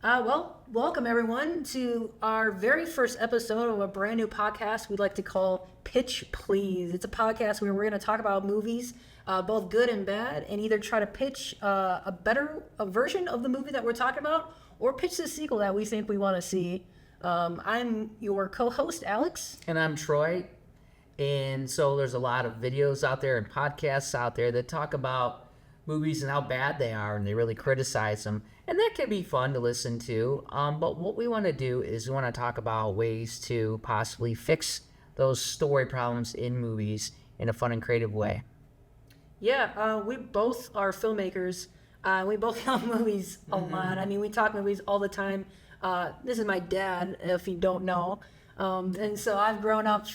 Welcome everyone to our very first episode of a brand new podcast we'd like to call Pitch Please. It's a podcast where we're going to talk about movies, both good and bad, and either try to pitch a version of the movie that we're talking about, or pitch the sequel that we think we want to see. I'm your co-host, Alex. And I'm Troy. And so there's a lot of videos out there and podcasts out there that talk about movies and how bad they are, and they really criticize them. And that can be fun to listen to. But what we want to do is we want to talk about ways to possibly fix those story problems in movies in a fun and creative way. Yeah, we both are filmmakers. We both love movies a lot. I mean, we talk movies all the time. This is my dad, if you don't know. And so I've grown up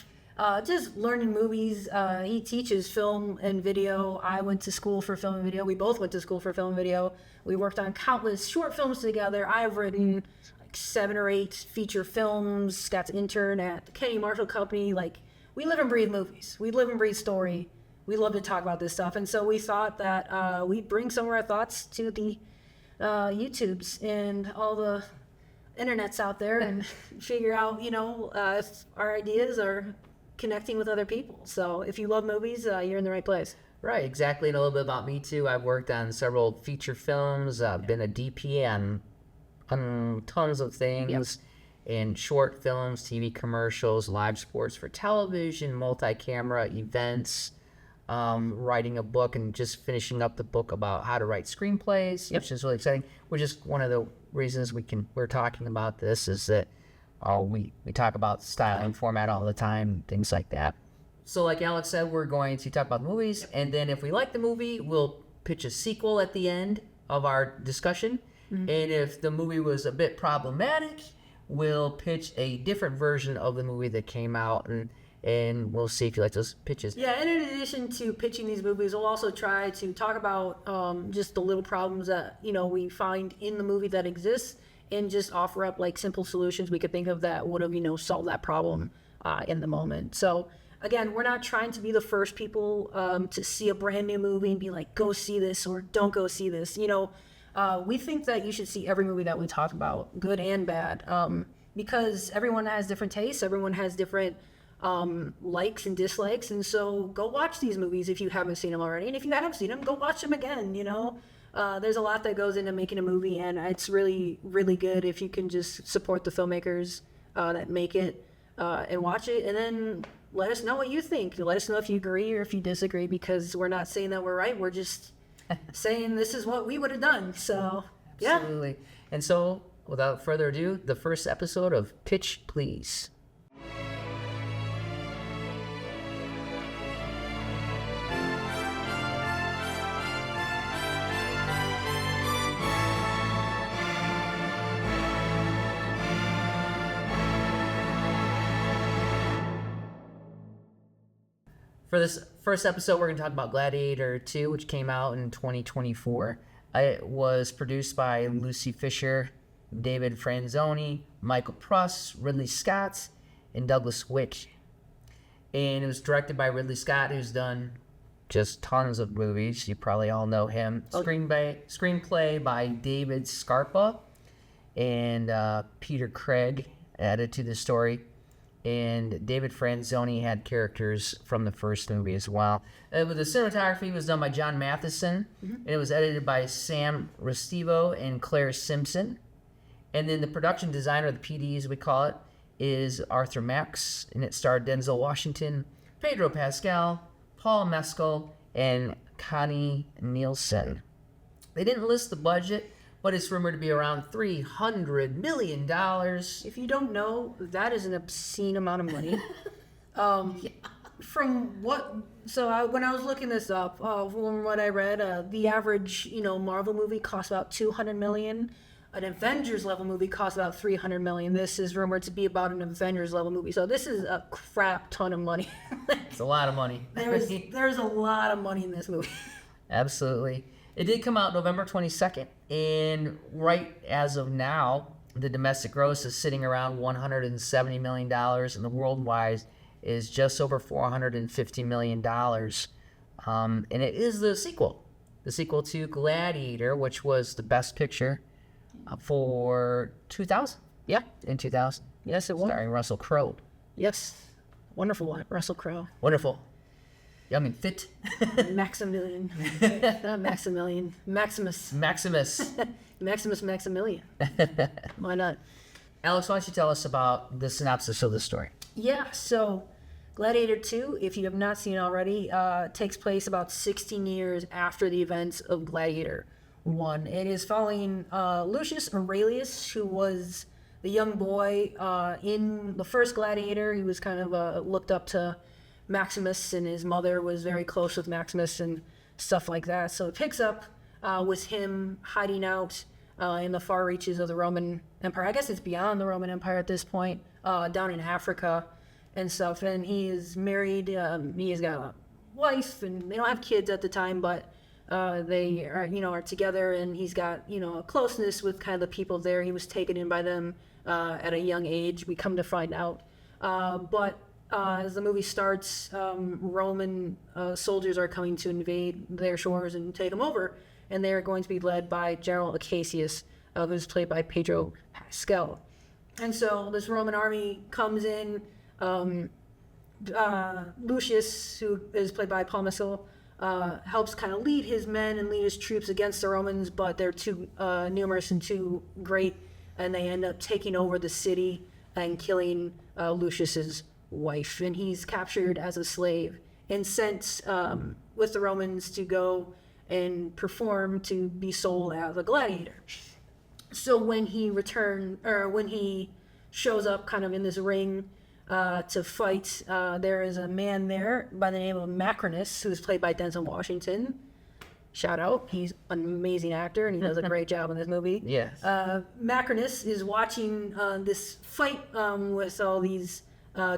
just learning movies. He teaches film and video. I went to school for film and video. We both went to school for film and video. We worked on countless short films together. I've written like 7 or 8 feature films. Got to intern at the Kenny Marshall Company. Like, we live and breathe movies. We live and breathe story. We love to talk about this stuff. And so we thought that we'd bring some of our thoughts to the YouTubes and all the internets out there and figure out, if our ideas are connecting with other people. So if you love movies, you're in the right place. Right, exactly. And a little bit about me too. I've worked on several feature films. I've been a DP on tons of things. In short films, TV commercials, live sports for television, multi-camera events, writing a book, and just finishing up the book about how to write screenplays, which is really exciting. Which is one of the reasons we're talking about this, is that we talk about style and format all the time, things like that. So like Alex said, we're going to talk about movies, and then if we like the movie, we'll pitch a sequel at the end of our discussion. Mm-hmm. And if the movie was a bit problematic, we'll pitch a different version of the movie that came out, and we'll see if you like those pitches. Yeah, and in addition to pitching these movies, we'll also try to talk about just the little problems that, we find in the movie that exists, and just offer up like simple solutions we could think of that would have, solved that problem in the moment. So again, we're not trying to be the first people to see a brand new movie and be like, go see this or don't go see this. We think that you should see every movie that we talk about, good and bad, because everyone has different tastes. Everyone has different likes and dislikes. And so go watch these movies if you haven't seen them already. And if you have seen them, go watch them again, There's a lot that goes into making a movie, and it's really, really good if you can just support the filmmakers that make it and watch it, and then let us know what you think. Let us know if you agree or if you disagree, because we're not saying that we're right. We're just saying this is what we would have done. So, yeah. Absolutely. And so, without further ado, the first episode of Pitch Please. For this first episode, we're going to talk about Gladiator II, which came out in 2024. It was produced by Lucy Fisher, David Franzoni, Michael Pruss, Ridley Scott, and Douglas Wick. And it was directed by Ridley Scott, who's done just tons of movies. You probably all know him. Screenplay by David Scarpa and Peter Craig added to the story. And David Franzoni had characters from the first movie as well. The cinematography was done by John Matheson, and it was edited by Sam Restivo and Claire Simpson. And then the production designer, the PD as we call it, is Arthur Max, and it starred Denzel Washington, Pedro Pascal, Paul Mescal, and Connie Nielsen. They didn't list the budget, but it's rumored to be around $300 million. If you don't know, that is an obscene amount of money. When I was looking this up, from what I read, the average, Marvel movie costs about $200 million. An Avengers level movie costs about $300 million. This is rumored to be about an Avengers level movie. So this is a crap ton of money. It's a lot of money. There's a lot of money in this movie. Absolutely. It did come out November 22nd, and right as of now, the domestic gross is sitting around $170 million, and the worldwide is just over $450 million. And it is the sequel to Gladiator, which was the best picture for 2000. Yeah, in 2000. Yes, it was. Starring Russell Crowe. Yes. Wonderful one. Russell Crowe. Wonderful. Yeah, I mean, fit. Maximilian. Not Maximilian. Maximus. Maximus. Maximilian. Why not? Alex, why don't you tell us about the synopsis of the story? Yeah, so Gladiator II, if you have not seen it already, takes place about 16 years after the events of Gladiator I. It is following Lucius Aurelius, who was the young boy in the first Gladiator. He was kind of looked up to Maximus, and his mother was very close with Maximus and stuff like that. So it picks up with him hiding out in the far reaches of the Roman Empire. I guess it's beyond the Roman Empire at this point, down in Africa and stuff. And he is married. He has got a wife, and they don't have kids at the time, but they are together. And he's got a closeness with kind of the people there. He was taken in by them at a young age. We come to find out, but. As the movie starts, Roman soldiers are coming to invade their shores and take them over, and they are going to be led by General Acacius, who's played by Pedro Pascal. And so this Roman army comes in. Lucius, who is played by Paul Mescal, helps kind of lead his men and lead his troops against the Romans, but they're too numerous and too great, and they end up taking over the city and killing Lucius's wife, and he's captured as a slave and sent with the Romans to go and perform to be sold as a gladiator. So when he shows up kind of in this ring to fight, there is a man there by the name of Macrinus, who's played by Denzel Washington. Shout out, he's an amazing actor and he does a great job in this movie. Yes. Macrinus is watching this fight with all these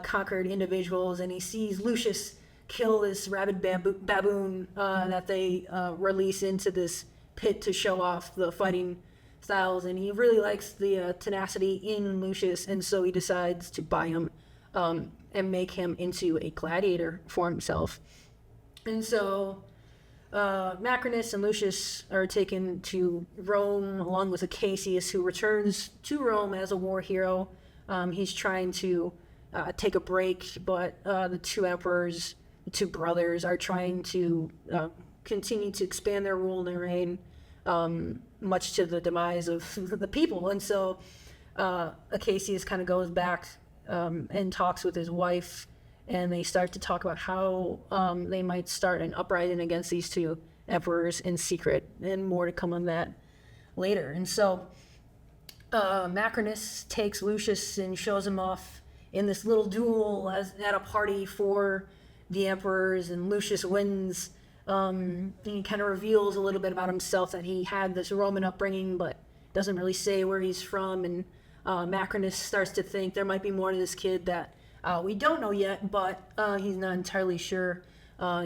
conquered individuals, and he sees Lucius kill this rabid baboon that they release into this pit to show off the fighting styles, and he really likes the tenacity in Lucius, and so he decides to buy him and make him into a gladiator for himself. And so Macrinus and Lucius are taken to Rome along with Acacius, who returns to Rome as a war hero. He's trying to take a break, but the two emperors, the two brothers, are trying to continue to expand their rule and their reign, much to the demise of the people. And so Acacius kind of goes back and talks with his wife, and they start to talk about how they might start an uprising against these two emperors in secret, and more to come on that later. And so Macrinus takes Lucius and shows him off in this little duel at a party for the emperors, and Lucius wins. He kind of reveals a little bit about himself, that he had this Roman upbringing, but doesn't really say where he's from. And Macrinus starts to think there might be more to this kid that we don't know yet, but he's not entirely sure.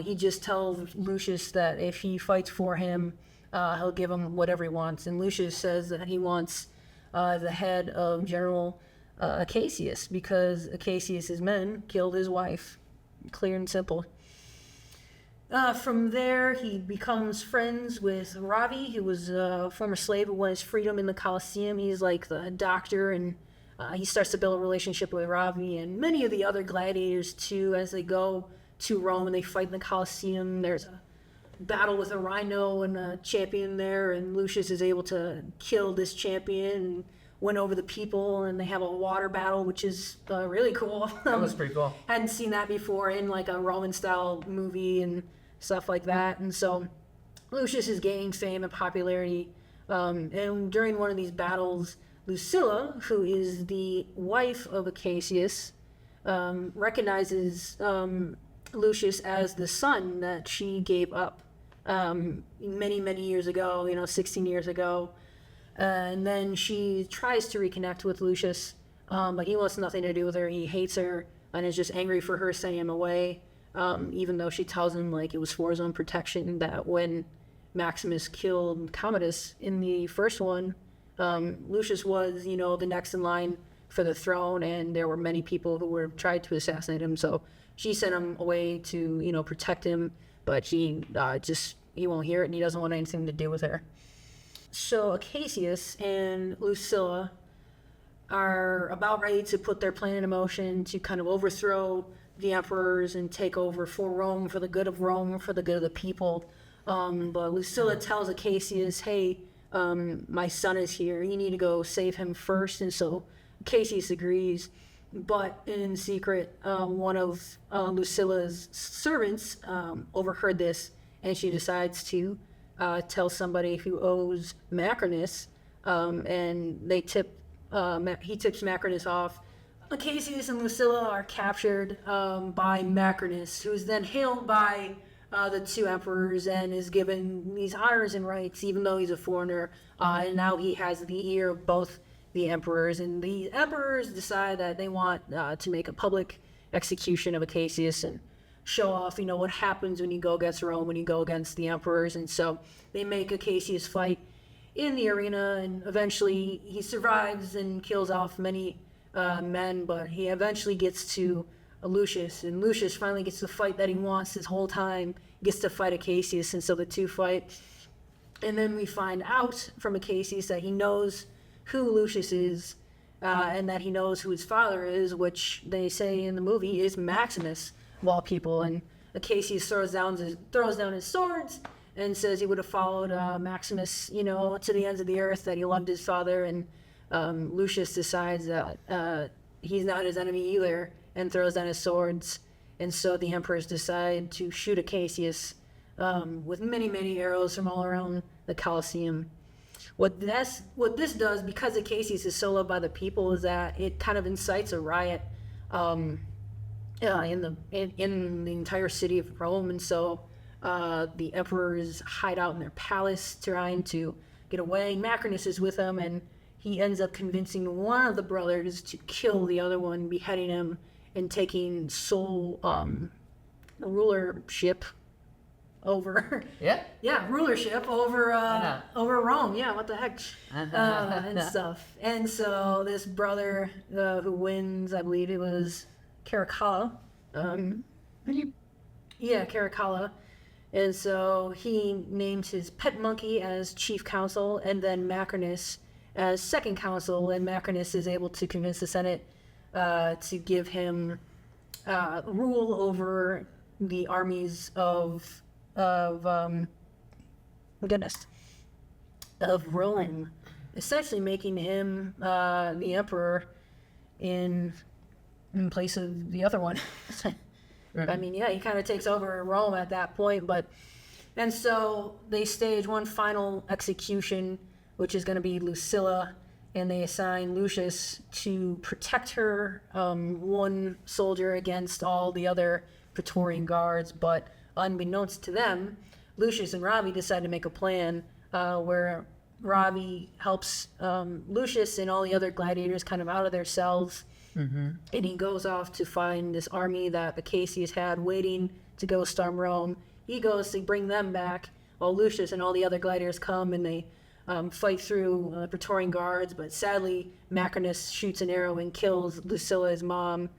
He just tells Lucius that if he fights for him, he'll give him whatever he wants. And Lucius says that he wants the head of General Acacius, because Acacius's men killed his wife. Clear and simple. From there, he becomes friends with Ravi, who was a former slave who won his freedom in the Colosseum. He's like the doctor, and he starts to build a relationship with Ravi and many of the other gladiators too, as they go to Rome and they fight in the Colosseum. There's a battle with a rhino and a champion there, and Lucius is able to kill this champion and win over the people, and they have a water battle, which is really cool. That was pretty cool. Hadn't seen that before in like a Roman style movie and stuff like that. And so Lucius is gaining fame and popularity, and during one of these battles, Lucilla, who is the wife of Acacius, recognizes Lucius as the son that she gave up many years ago, 16 years ago. And then she tries to reconnect with Lucius, but he wants nothing to do with her. He hates her and is just angry for her sending him away, even though she tells him like it was for his own protection, that when Maximus killed Commodus in the first one, Lucius was, the next in line for the throne, and there were many people who were tried to assassinate him. So she sent him away to, protect him, but he won't hear it, and he doesn't want anything to do with her. So Acacius and Lucilla are about ready to put their plan in motion to kind of overthrow the emperors and take over for Rome, for the good of Rome, for the good of the people. But Lucilla tells Acacius, hey, my son is here. You need to go save him first. And so Acacius agrees. But in secret, one of Lucilla's servants overheard this, and she decides to tell somebody who owes Macrinus, and he tips Macrinus off. Acacius and Lucilla are captured by Macrinus, who is then hailed by the two emperors and is given these honors and rights, even though he's a foreigner. And now he has the ear of both the emperors, and the emperors decide that they want to make a public execution of Acacius and show off, what happens when you go against Rome, when you go against the emperors. And so they make Acacius fight in the arena, and eventually he survives and kills off many men, but he eventually gets to Lucius, and Lucius finally gets the fight that he wants this whole time, gets to fight Acacius, and so the two fight. And then we find out from Acacius that he knows who Lucius is, and that he knows who his father is, which they say in the movie is Maximus, of all people. And Acacius throws down his swords and says he would have followed Maximus, to the ends of the earth, that he loved his father. And Lucius decides that he's not his enemy either, and throws down his swords. And so the emperors decide to shoot Acacius with many, many arrows from all around the Colosseum. What this does, because Acacius is so loved by the people, is that it kind of incites a riot in the entire city of Rome. And so the emperors hide out in their palace trying to get away. Macrinus is with them, and he ends up convincing one of the brothers to kill the other one, beheading him and taking sole rulership over rulership over Rome. Yeah, what the heck? And stuff. And so this brother who wins, I believe it was Caracalla. Caracalla. And so he names his pet monkey as chief counsel, and then Macrinus as second counsel, and Macrinus is able to convince the Senate to give him rule over the armies of Rome, essentially making him the emperor in place of the other one. I mean, yeah, he kind of takes over Rome at that point. And so they stage one final execution, which is going to be Lucilla, and they assign Lucius to protect her, one soldier against all the other Praetorian guards. But unbeknownst to them, Lucius and Ravi decide to make a plan where Ravi helps Lucius and all the other gladiators kind of out of their cells. Mm-hmm. And he goes off to find this army that Acacius had waiting to go storm Rome. He goes to bring them back, while Lucius and all the other gladiators come, and they fight through Praetorian guards. But sadly, Macrinus shoots an arrow and kills Lucilla's mom.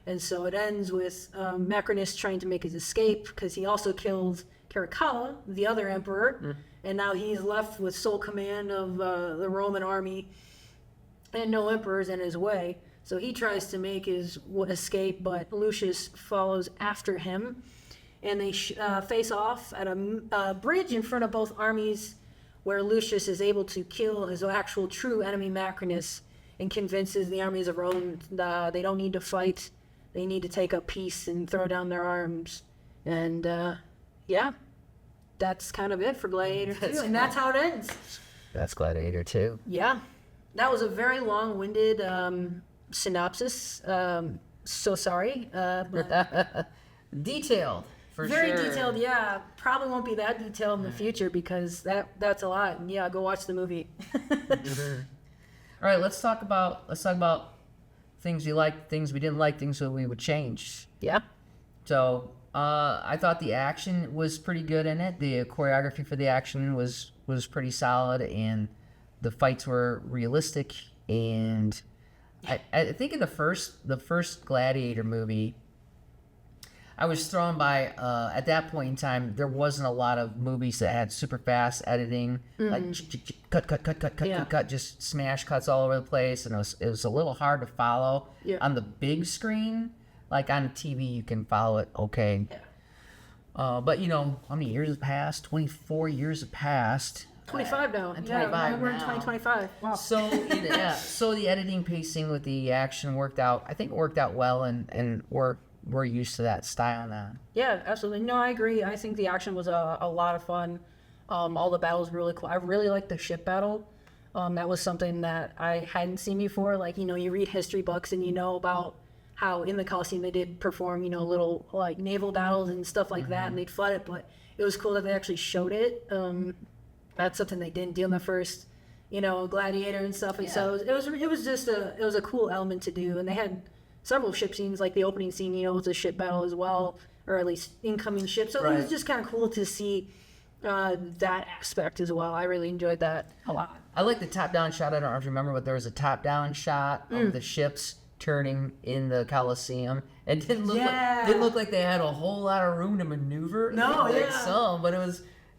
And so it ends with Macrinus trying to make his escape, because he also kills Caracalla, the other emperor. Mm. And now he's left with sole command of the Roman army and no emperors in his way. So he tries to make his escape, but Lucius follows after him, and they face off at a bridge in front of both armies, where Lucius is able to kill his actual true enemy Macrinus and convinces the armies of Rome that they don't need to fight. They need to take up peace and throw down their arms. And that's kind of it for Gladiator II, and that's how it ends. That's Gladiator II. Yeah, that was a very long-winded synopsis. So sorry. But detailed, for very sure. Very detailed, yeah. Probably won't be that detailed in the future, because that's a lot. And yeah, go watch the movie. Mm-hmm. All right, let's talk about things you liked, things we didn't like, things that we would change. Yeah. So I thought the action was pretty good in it. The choreography for the action was pretty solid, and the fights were realistic. And I think in the first Gladiator movie, I was thrown by at that point in time there wasn't a lot of movies that had super fast editing, like cut, just smash cuts all over the place, and it was a little hard to follow on the big screen. Like on TV, you can follow it okay. Yeah. But how many years have passed? 24 years have passed. 25 now. And Yeah, 25 we're in now. 2025. Wow. So so the editing, pacing with the action worked out. I think it worked out well, and we're used to that style now. Yeah, absolutely. No, I agree. I think the action was a lot of fun. All the battles were really cool. I really liked the ship battle. That was something that I hadn't seen before. Like, you read history books and you know about how in the Coliseum they did perform, little like naval battles and stuff like that, and they'd flood it. But it was cool that they actually showed it. That's something they didn't do in the first, Gladiator and stuff. And so it was just a cool element to do. And they had several ship scenes, like the opening scene, it was a ship battle as well, or at least incoming ships. So it was just kind of cool to see that aspect as well. I really enjoyed that a lot. I like the top-down shot. I don't know if you remember, but there was a top-down shot of the ships turning in the Coliseum. It didn't look like they had a whole lot of room to maneuver. Some, but it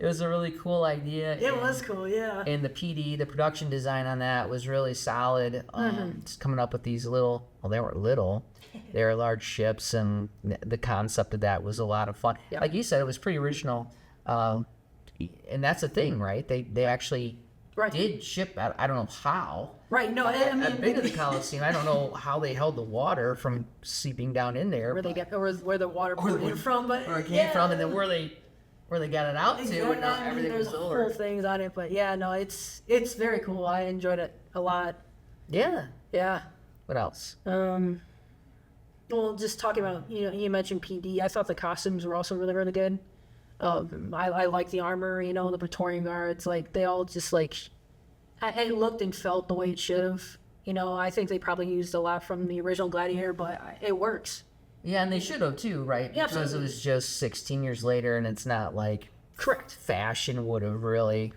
was a really cool idea. It was cool, yeah. And the PD, the production design on that was really solid. Just coming up with these little, well, they weren't little, they were large ships, and the concept of that was a lot of fun. Yeah. Like you said, it was pretty original. And that's the thing, right? They actually did ship, I don't know how. Right, no, I mean, I've been to the Coliseum. I don't know how they held the water from seeping down in there. where the water poured in from, but where it came from, and then where they got it out to, and now everything there's was over. whole things on it, but yeah, no, it's very cool. I enjoyed it a lot. Yeah. Yeah. What else? Well, just talking about, you mentioned PD. I thought the costumes were also really, really good. I like the armor, the Praetorian Guards, like they all just like, it looked and felt the way it should have. I think they probably used a lot from the original Gladiator, but it works. Yeah, and they should have too, right? Yeah, because it was just 16 years later, and it's not like correct. Fashion would have really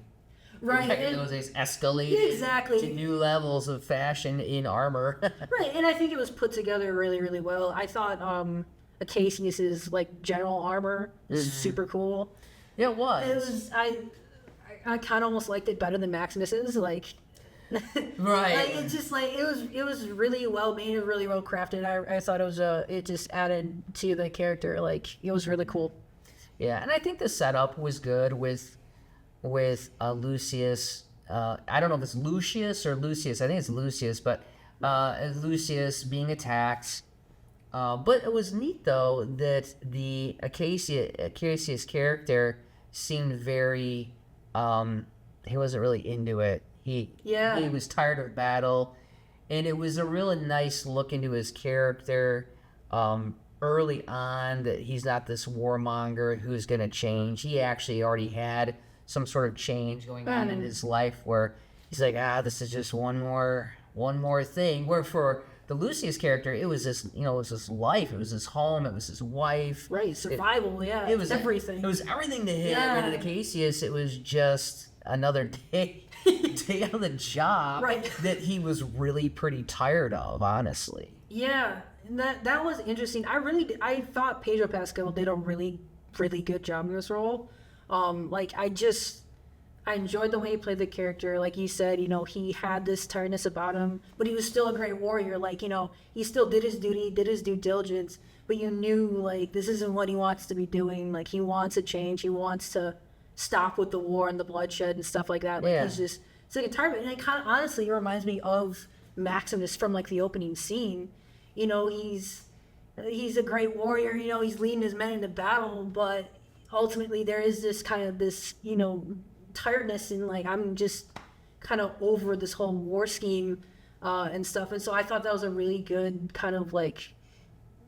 back in those days escalated to new levels of fashion in armor. Right, and I think it was put together really, really well. I thought Acacius's like general armor was super cool. Yeah, it was. It was I kind of almost liked it better than Maximus's. Like, right. Like, it's just like it was really well made, really well crafted. I thought it just added to the character. Like, it was really cool. Yeah, and I think the setup was good with Lucius. I don't know if it's Lucius or Lucius. I think it's Lucius, but Lucius being attacked. But it was neat though that the Acacius character seemed very. He wasn't really into it. He was tired of battle, and it was a really nice look into his character early on, that he's not this warmonger who's going to change. He actually already had some sort of change going on in his life where he's like, this is just one more thing. Where for the Lucius character, it was this, it was his life, it was his home, it was his wife. Right, survival, it was everything. It was everything to him. And in Acacius, it was just another day on the job that he was really pretty tired of, honestly. Yeah, and that was interesting. I thought Pedro Pascal did a really, really good job in this role. I enjoyed the way he played the character. Like you said, he had this tiredness about him, but he was still a great warrior. Like, he still did his duty, did his due diligence, but you knew, like, this isn't what he wants to be doing. Like, he wants a change. He wants to stop with the war and the bloodshed and stuff like that. Like, he's just sick and tired of it. And it kind of, honestly, reminds me of Maximus from, like, the opening scene. He's a great warrior. He's leading his men into battle, but ultimately there is this kind of tiredness, and like, I'm just kind of over this whole war scheme and stuff. And so I thought that was a really good kind of like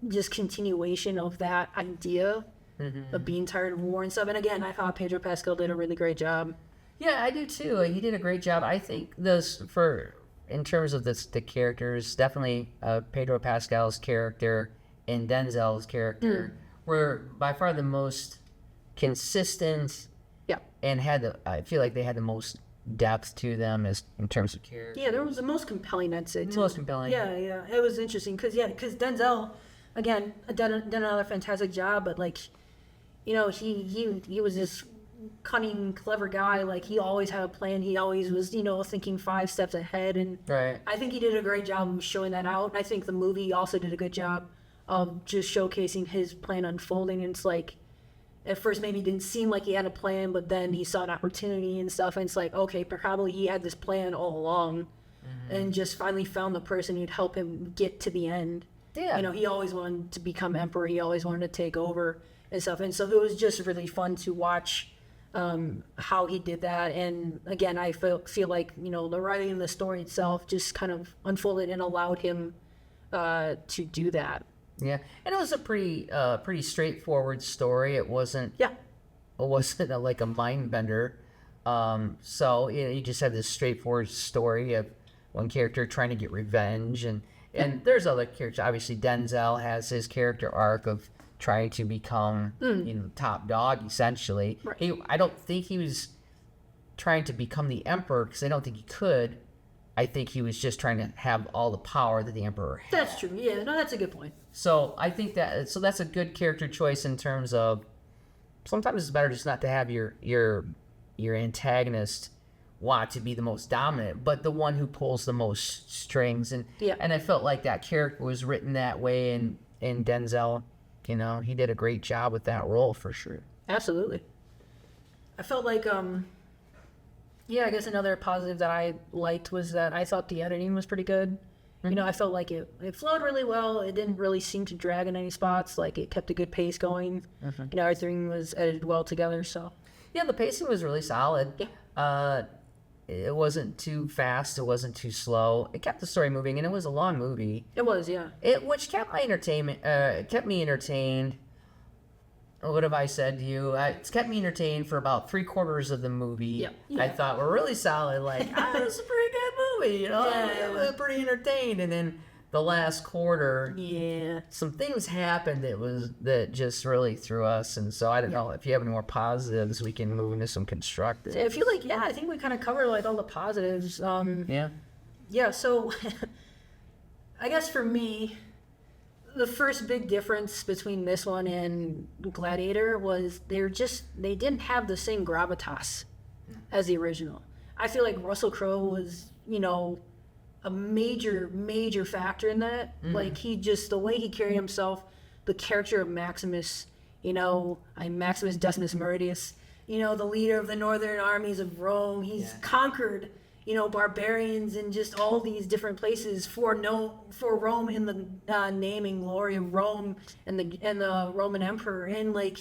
just continuation of that idea of being tired of war and stuff. And again, I thought Pedro Pascal did a really great job. Yeah, I do too. He did a great job. I think in terms of the characters, definitely Pedro Pascal's character and Denzel's character were by far the most consistent. Yeah. And I feel like they had the most depth to them in terms of character. Yeah, there was the most compelling, I'd say. The most compelling. Yeah. It was interesting because Denzel, again, done another fantastic job, but like, you know, he was this cunning, clever guy. Like, he always had a plan. He always was, you know, thinking 5 steps ahead. And Right. I think he did a great job of showing that out. And I think the movie also did a good job of just showcasing his plan unfolding. And it's like, at first maybe it didn't seem like he had a plan, but then he saw an opportunity and stuff. And it's like, okay, probably he had this plan all along, and just finally found the person who'd help him get to the end. Yeah. You know, he always wanted to become emperor. He always wanted to take over and stuff. And so it was just really fun to watch how he did that. And again, I feel like, you know, the writing and the story itself just kind of unfolded and allowed him to do that. Yeah, and it was a pretty straightforward story. It wasn't like a mind bender. So you know, you just have this straightforward story of one character trying to get revenge, and there's other characters. Obviously, Denzel has his character arc of trying to become you know, top dog essentially. Right. I don't think he was trying to become the emperor, because I don't think he could. I think he was just trying to have all the power that the emperor had. That's true. Yeah, no, that's a good point. So I think that's a good character choice in terms of sometimes it's better just not to have your antagonist want to be the most dominant, but the one who pulls the most strings. And Yeah. and I felt like that character was written that way, and Denzel, you know, he did a great job with that role for sure. Absolutely. I felt like, yeah, I guess another positive that I liked was that I thought the editing was pretty good. You know, I felt like it flowed really well. It didn't really seem to drag in any spots. Like, it kept a good pace going. You know, everything was edited well together, so. Yeah, the pacing was really solid. Yeah. It wasn't too fast. It wasn't too slow. It kept the story moving, and it was a long movie. It was, yeah. Which kept my entertainment. Kept me entertained. What have I said to you? It's kept me entertained for about 3/4 of the movie. Yep. I thought were really solid. Like, it's a pretty good movie. You know, Yeah. I was pretty entertained. And then the last quarter, Yeah. some things happened that just really threw us. And so I don't know if you have any more positives, we can move into some constructive. I feel like, yeah, I think we kind of covered, like, all the positives. Yeah. Yeah, so I guess for me, the first big difference between this one and Gladiator was they didn't have the same gravitas as the original. I feel like Russell Crowe was, you know, a major factor in that. Like, the way he carried himself, the character of Maximus, you know, Maximus Decimus Meridius, you know, the leader of the northern armies of Rome. He's conquered, you know, barbarians in just all these different places for Rome, in the name and glory of Rome and the Roman emperor. And, like,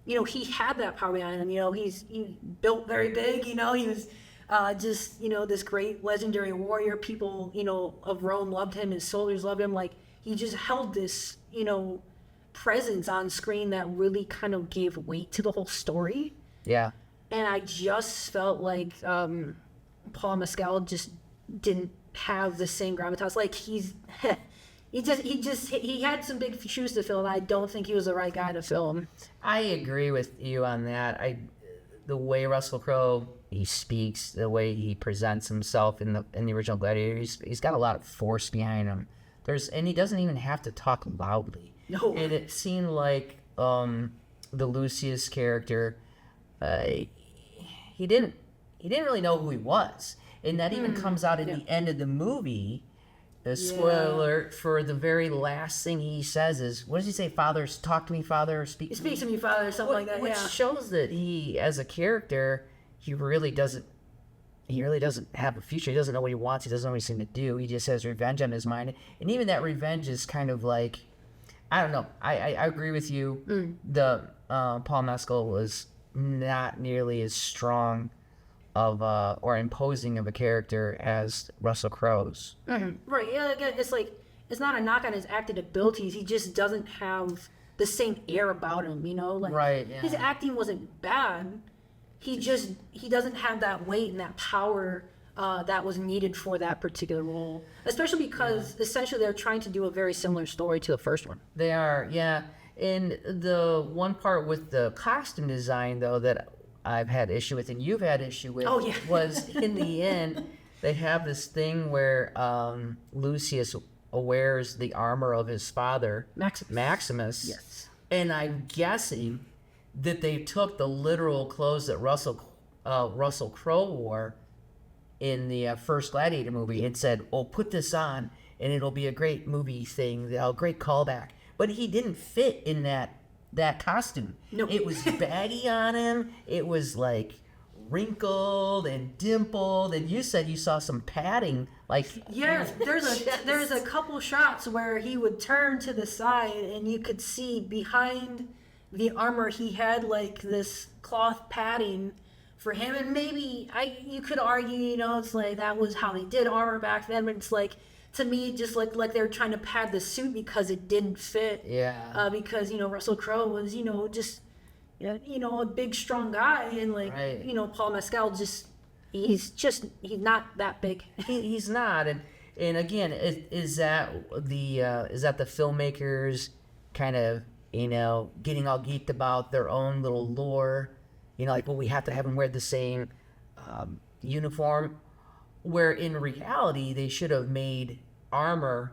you know, he had that power behind him. You know, he built very big. You know, he was just, you know, this great legendary warrior. People, you know, of Rome loved him. His soldiers loved him. Like, he just held this, you know, presence on screen that really kind of gave weight to the whole story. Yeah. And I just felt like Paul Mescal just didn't have the same gravitas. Like, he had some big shoes to fill, and I don't think he was the right guy to fill them. I agree with you on that. The way Russell Crowe, he speaks, the way he presents himself in the original Gladiator, he's got a lot of force behind him. And he doesn't even have to talk loudly. No. And it seemed like the Lucius character, he didn't really know who he was, and that even comes out at the end of the movie. The spoiler alert for the very last thing he says is, what does he say? Father, talk to me, Father, or speak to me. Speak to me, Father, or something like that. Which Yeah. shows that he, as a character, he really doesn't have a future. He doesn't know what he wants. He doesn't know what he's going to do. He just has revenge on his mind, and even that revenge is kind of like, I don't know. I agree with you. The Paul Mescal was not nearly as strong of or imposing of a character as Russell Crowe's. Right. Yeah. Again, it's like, it's not a knock on his acting abilities. He just doesn't have the same air about him. You know, like, Right, yeah. his acting wasn't bad. He doesn't have that weight and that power that was needed for that particular role. Especially because essentially they're trying to do a very similar story to the first one. They are, yeah. And the one part with the costume design, though, that I've had issue with, and you've had issue with, was in the end, they have this thing where Lucius wears the armor of his father, Maximus. Yes. And I'm guessing that they took the literal clothes that Russell Crowe wore in the first Gladiator movie and said, "Oh, put this on, and it'll be a great movie thing, a great callback." But he didn't fit in that costume. No. It was baggy on him. It was like wrinkled and dimpled, and you said you saw some padding, like Yeah, there's a couple shots where he would turn to the side and you could see behind the armor he had like this cloth padding for him, and maybe you could argue, it's like that was how they did armor back then, but it's like, to me, it just looked like they were trying to pad the suit because it didn't fit. Yeah. Because Russell Crowe was just a big strong guy, and like Right. Paul Mescal he's not that big. He's not, and again, is that the filmmakers kind of getting all geeked about their own little lore, like, well, we have to have him wear the same uniform, where in reality they should have made armor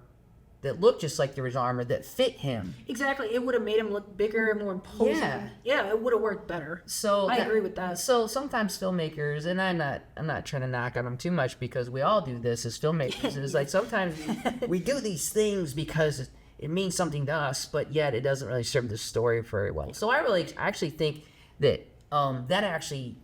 that looked just like the original armor that fit him. Exactly, it would have made him look bigger and more imposing. Yeah, it would have worked better. So I agree with that. So sometimes filmmakers, and I'm not trying to knock on them too much, because we all do this as filmmakers. It's like sometimes we do these things because it means something to us, but yet it doesn't really serve the story very well. So I actually think that that actually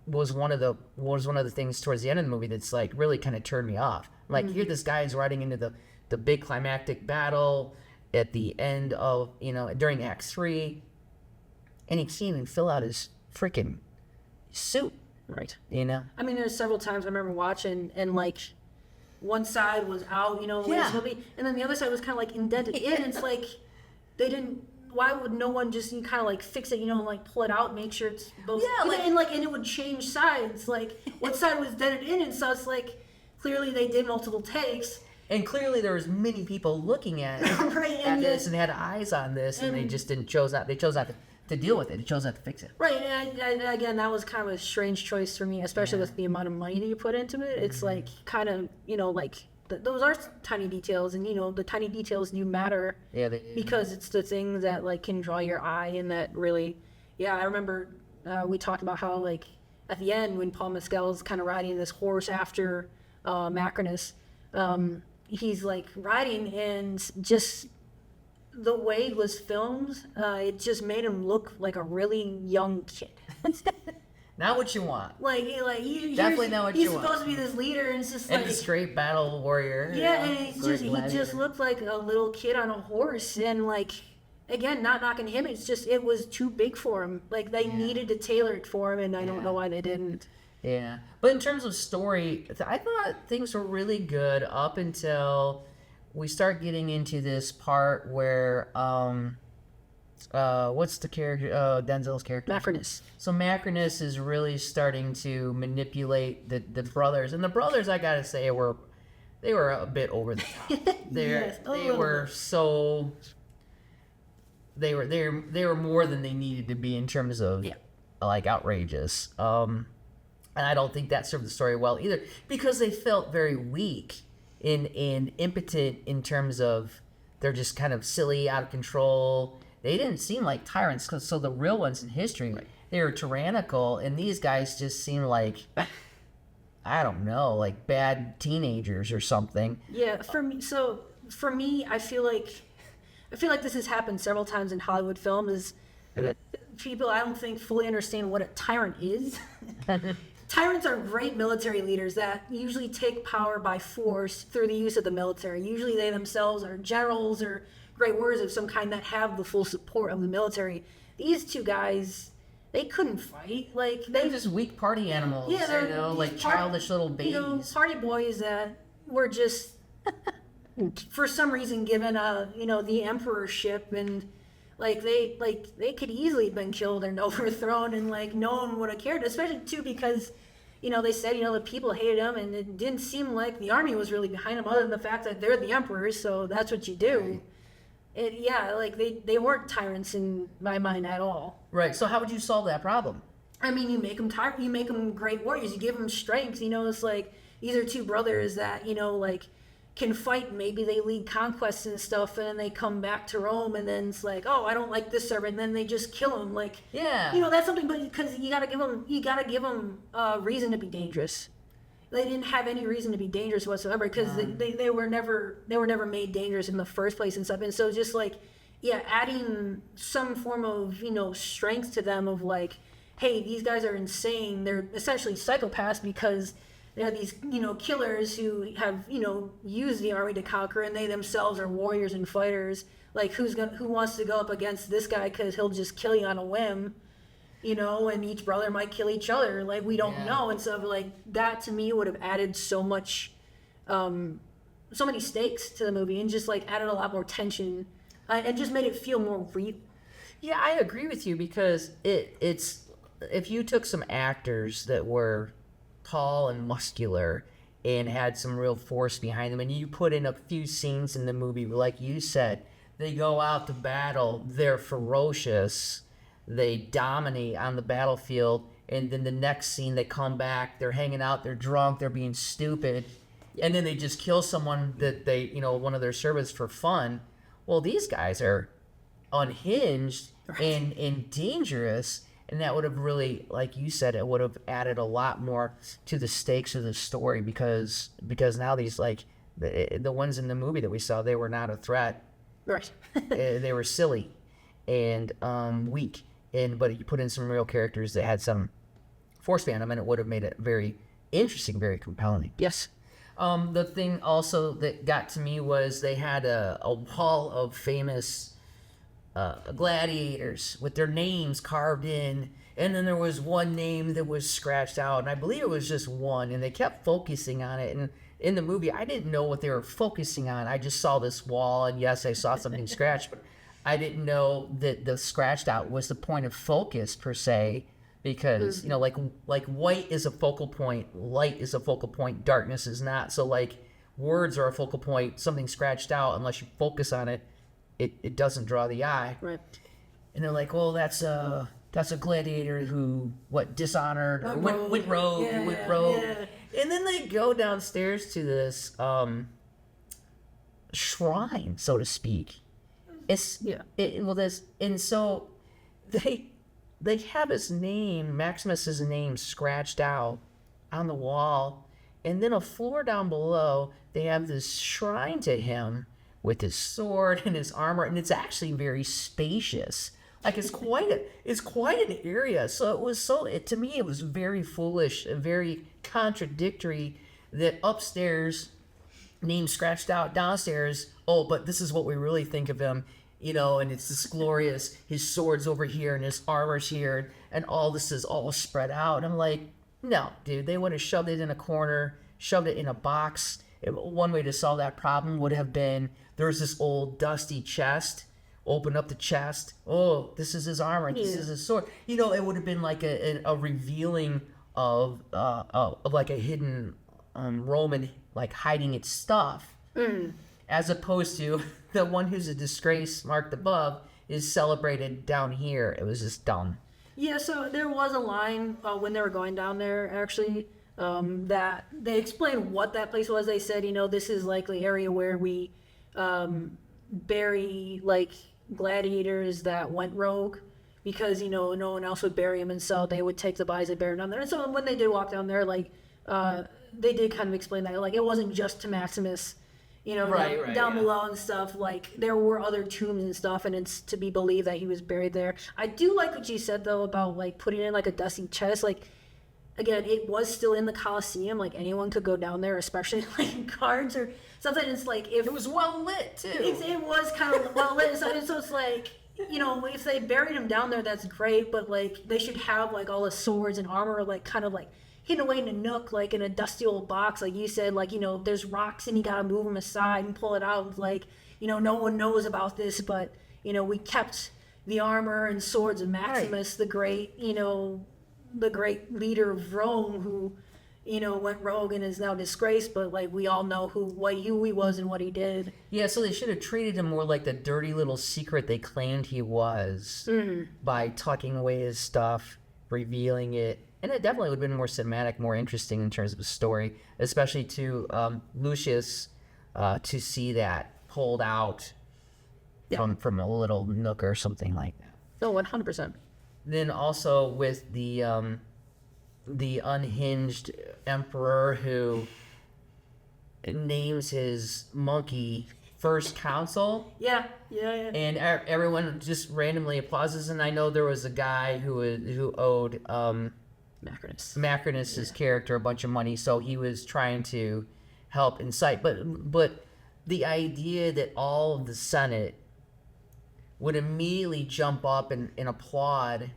was one of the things towards the end of the movie that's like really kind of turned me off. Like, here this guy is riding into the big climactic battle at the end of during Act 3, and he can't even fill out his freaking suit. Right. I mean, there's several times I remember watching, and like one side was out, Yeah. this movie, and then the other side was kind of like indented in. And it's like they didn't. Why would no one just kind of like fix it, like pull it out, make sure it's both? Yeah, and it would change sides. Like what side was dented in, and so it's like clearly they did multiple takes. And clearly there was many people looking at Right, at and this and had eyes on this, and they just chose not to deal with it. They chose not to fix it. Right, and again, that was kind of a strange choice for me, especially with the amount of money that you put into it. It's like kind of, like those are tiny details, and the tiny details do matter. Yeah, they do. Because it's the things that like can draw your eye, and that really, I remember we talked about how like at the end when Paul Mescal is kind of riding this horse after Macrinus, he's like riding, and just the way it was filmed, it just made him look like a really young kid. Not what you want. Like Definitely not what he's you want. supposed to be this leader, and it's just And like a straight battle warrior. yeah, and he Gladiator. just looked like a little kid on a horse, and like again, not knocking him, it's just it was too big for him. Like they needed to tailor it for him, and I don't know why they didn't. Yeah, but in terms of story, I thought things were really good up until we start getting into this part where what's the character? Denzel's character. Macrinus. So Macrinus is really starting to manipulate the brothers, and the brothers, I gotta say, they were a bit over the top. Yes, a They little were bit. so. They were more than they needed to be in terms of like outrageous. And I don't think that served the story well either, because they felt very weak and impotent in terms of they're just kind of silly, out of control. They didn't seem like tyrants, so the real ones in history, they were tyrannical, and these guys just seem like, I don't know, like bad teenagers or something. Yeah, for me, I feel like this has happened several times in Hollywood film. Is people I don't think fully understand what a tyrant is. Tyrants are great military leaders that usually take power by force through the use of the military. Usually they themselves are generals or great warriors of some kind that have the full support of the military. These two guys, they couldn't fight. Like They're just weak party animals, they're like childish little babies. party boys that were just for some reason given the emperorship, and they could easily have been killed and overthrown, and like no one would have cared, especially too because they said the people hated them, and it didn't seem like the army was really behind them other than the fact that they're the emperors, so that's what you do. They weren't tyrants in my mind at all. Right. So how would you solve that problem? I mean, you make them you make them great warriors. You give them strength. It's like these are two brothers that can fight. Maybe they lead conquests and stuff, and then they come back to Rome, and then it's like, oh, I don't like this servant, and then they just kill him. Like, Yeah. you know, that's something. But because you gotta give them a reason to be dangerous. They didn't have any reason to be dangerous whatsoever because they were never made dangerous in the first place and stuff. And so just like, yeah, adding some form of, you know, strength to them of like, hey, these guys are insane. They're essentially psychopaths because they're these, you know, killers who have, you know, used the army to conquer, and they themselves are warriors and fighters. Like, who wants to go up against this guy because he'll just kill you on a whim, you know, and each brother might kill each other. Like, we don't know. And so, like, that to me would have added so much, so many stakes to the movie, and just, like, added a lot more tension, and just made it feel more real. Yeah, I agree with you because it's if you took some actors that were tall and muscular and had some real force behind them, and you put in a few scenes in the movie, like you said, they go out to battle, they're ferocious, they dominate on the battlefield, and then the next scene they come back, they're hanging out, they're drunk, they're being stupid, and then they just kill someone that they, you know, one of their servants for fun. Well, these guys are unhinged and dangerous, and that would have really, like you said, it would have added a lot more to the stakes of the story because now these, like, the ones in the movie that we saw, they were not a threat. Right. They were silly and weak, but you put in some real characters that had some force behind them, and it would have made it very interesting, very compelling. Yes. The thing also that got to me was they had a wall of famous gladiators with their names carved in, and then there was one name that was scratched out, and I believe it was just one, and they kept focusing on it. And in the movie, I didn't know what they were focusing on. I just saw this wall, and yes, I saw something scratched, but I didn't know that the scratched out was the point of focus per se, because you know, like white is a focal point, light is a focal point, darkness is not. So like words are a focal point, something scratched out, unless you focus on it, it doesn't draw the eye. Right. And they're like, well, that's a gladiator who dishonored or went rogue. Yeah. And then they go downstairs to this shrine, so to speak. And so they have his name, Maximus's name, scratched out on the wall, and then a floor down below, they have this shrine to him with his sword and his armor, and it's actually very spacious. Like, it's quite an area. So to me it was very foolish, very contradictory that upstairs name scratched out, downstairs, oh, but this is what we really think of him, you know, and it's this glorious, his sword's over here and his armor's here, and all this is all spread out. And I'm like, no, dude, they would have shoved it in a corner, shoved it in a box. One way to solve that problem would have been, there's this old dusty chest, open up the chest, oh, this is his armor, this is his sword. You know, it would have been like a revealing of like a hidden Roman, like, hiding its stuff, as opposed to the one who's a disgrace marked above is celebrated down here. It was just dumb. Yeah, so there was a line when they were going down there, actually, that they explained what that place was. They said, you know, this is likely the area where we bury, like, gladiators that went rogue, because, you know, no one else would bury them, and so they would take the bodies and bury them down there. And so when they did walk down there, like, they did kind of explain that, like, it wasn't just to Maximus, you know, down below and stuff. Like, there were other tombs and stuff, and it's to be believed that he was buried there. I do like what you said, though, about, like, putting in, like, a dusty chest. Like, again, it was still in the Colosseum. Like, anyone could go down there, especially, like, guards or something. It's like, if It was well lit, too. it was kind of well lit. So it's like, you know, if they buried him down there, that's great. But, like, they should have, like, all the swords and armor, like, kind of, like, hidden away in a nook, like in a dusty old box, like you said. Like, you know, there's rocks and you gotta move them aside and pull it out. Like, you know, no one knows about this, but, you know, we kept the armor and swords of Maximus, the great, you know, the great leader of Rome, who, you know, went rogue and is now disgraced, but, like, we all know who he was and what he did. Yeah, so they should have treated him more like the dirty little secret they claimed he was, by tucking away his stuff, revealing it. And it definitely would have been more cinematic, more interesting in terms of the story, especially to Lucius, to see that pulled out from a little nook or something like that. No, 100%. Then also with the unhinged emperor who names his monkey first consul. Yeah. And everyone just randomly applauses. And I know there was a guy who owed Macrinus's character a bunch of money, so he was trying to help incite. But the idea that all of the Senate would immediately jump up and applaud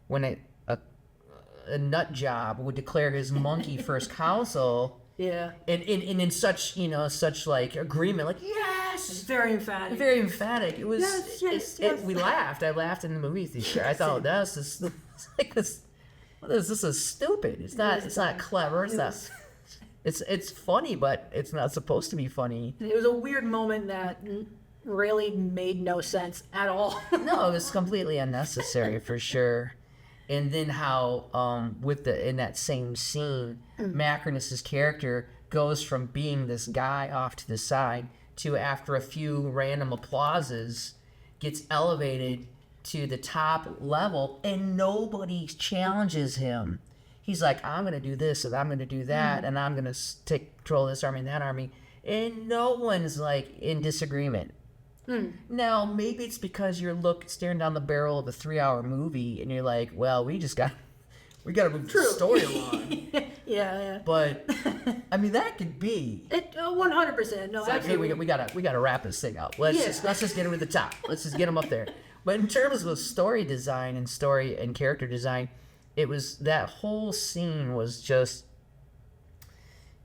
when a nut job would declare his monkey first consul. Yeah. And in such like agreement, like yes, It's very emphatic. very emphatic. It was Yes. we laughed. I laughed in the movie theater. I thought this is like this. This is stupid. It's not clever. It's funny, but it's not supposed to be funny. It was a weird moment that really made no sense at all. No, it was completely unnecessary for sure. And then how in that same scene, Macrinus's character goes from being this guy off to the side to, after a few random applauses, gets elevated to the top level and nobody challenges him. He's like, I'm going to do this and I'm going to do that and I'm going to take control of this army and that army. And no one's like in disagreement. Now, maybe it's because you're staring down the barrel of a 3-hour movie and you're like, well, we got to move the story along. Yeah. But I mean, that could be. 100%. No, It's like, hey, absolutely. we gotta wrap this thing up. Let's just get him to the top. Let's just get him up there. But in terms of story design and story and character design, it was that whole scene was just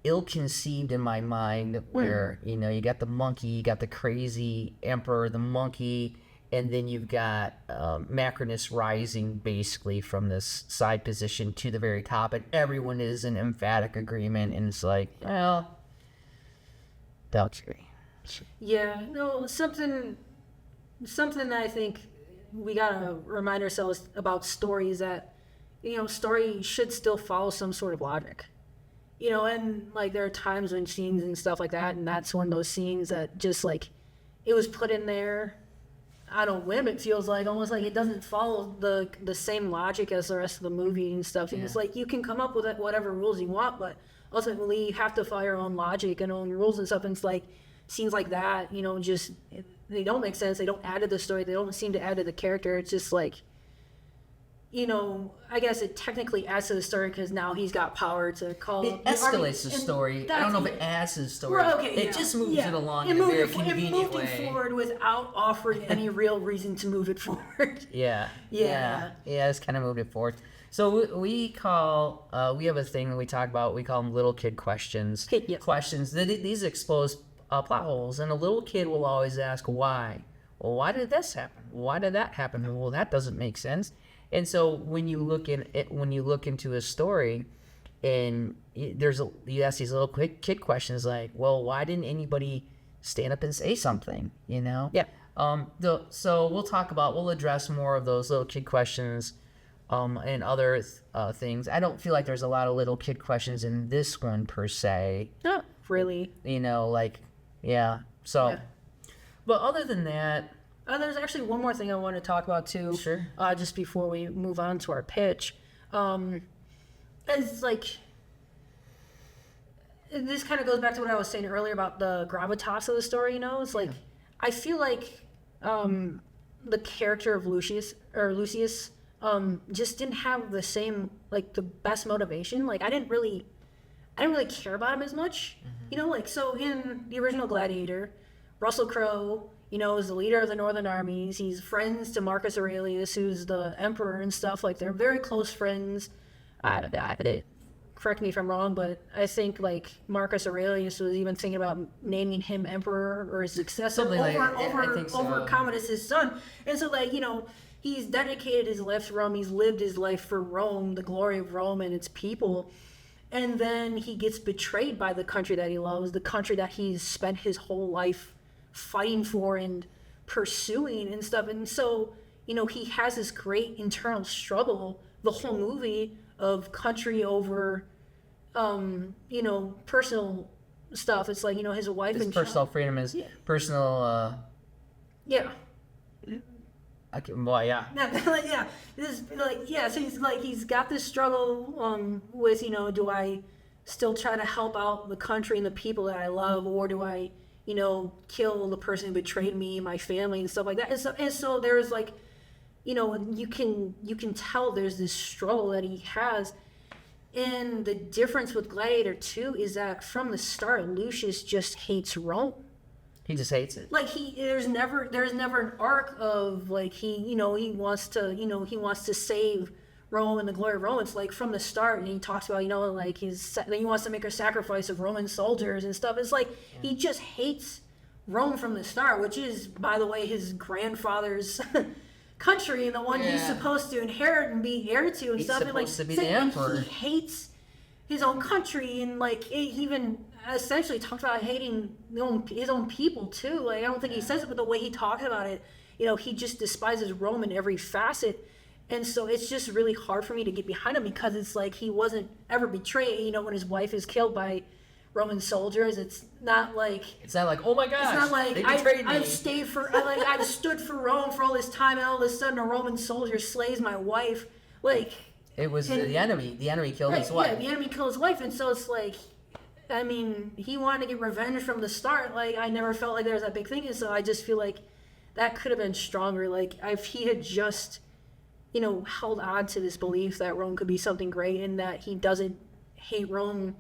ill-conceived in my mind, where you got the monkey, you got the crazy emperor, the monkey, and then you've got Macrinus rising basically from this side position to the very top, and everyone is in emphatic agreement, and it's like, well, don't agree. Yeah, no, something that I think we gotta remind ourselves about stories that, story should still follow some sort of logic. And like there are times when scenes and stuff like that, and that's one of those scenes that just like it was put in there on a whim. It feels like almost like it doesn't follow the same logic as the rest of the movie and stuff. And it's like you can come up with whatever rules you want, but ultimately you have to follow your own logic and own rules and stuff. And it's like scenes like that, they don't make sense. They don't add to the story. They don't seem to add to the character. It's just like, I guess it technically adds to the story because now he's got power to call. It escalates the story. I don't know if it adds to the story. It just moves it along in a very convenient way. It moved it forward without offering any real reason to move it forward. Yeah, it's kind of moved it forward. So we have a thing that we talk about. We call them little kid questions. Questions. These expose plot holes, and a little kid will always ask why. Well, why did this happen? Why did that happen? Well, that doesn't make sense. And so when you look into a story, and you ask these little quick kid questions like, well, why didn't anybody stand up and say something? Yeah. So we'll address more of those little kid questions, and other things. I don't feel like there's a lot of little kid questions in this one per se. Not really. So, but other than that. There's actually one more thing I want to talk about too. Sure. Just before we move on to our pitch, it's like this kind of goes back to what I was saying earlier about the gravitas of the story. It's like I feel like the character of Lucius just didn't have the same the best motivation. Like I didn't really care about him as much. So in the original Gladiator, Russell Crowe, is the leader of the Northern armies. He's friends to Marcus Aurelius, who's the emperor and stuff. Like, they're very close friends. Correct me if I'm wrong, but I think, Marcus Aurelius was even thinking about naming him emperor or his successor over Commodus' son. And so, he's dedicated his life to Rome. He's lived his life for Rome, the glory of Rome and its people. And then he gets betrayed by the country that he loves, the country that he's spent his whole life fighting for and pursuing and stuff. And so, he has this great internal struggle the whole movie of country over, personal stuff. It's like, his wife His and personal child. freedom, his Yeah. personal. Yeah. Well, yeah. Like, yeah. This like yeah. So he's got this struggle with do I still try to help out the country and the people that I love, or do I kill the person who betrayed me, my family, and stuff like that. And so there's like you can tell there's this struggle that he has. And the difference with Gladiator 2 is that from the start, Lucius just hates Rome. He just hates it. Like there's never an arc of like he wants to save Rome and the glory of Rome. It's like from the start, and he talks about like he wants to make a sacrifice of Roman soldiers and stuff. It's like he just hates Rome from the start, which is, by the way, his grandfather's country and the one he's supposed to inherit and be heir to and He's stuff. supposed to be the emperor. He hates his own country, and like he even essentially talks about hating his own people too. Like I don't think he says it, but the way he talks about it, he just despises Rome in every facet. And so it's just really hard for me to get behind him, because it's like he wasn't ever betrayed. When his wife is killed by Roman soldiers, it's not like oh my gosh, it's not like they betrayed me. I've stood for Rome for all this time, and all of a sudden a Roman soldier slays my wife. Like It was the enemy. The enemy killed his yeah, wife. the enemy killed his wife, and so it's like, I mean, he wanted to get revenge from the start. Like I never felt like there was that big thing, and so I just feel like that could have been stronger. Like if he had just held on to this belief that Rome could be something great, and that he doesn't hate Rome,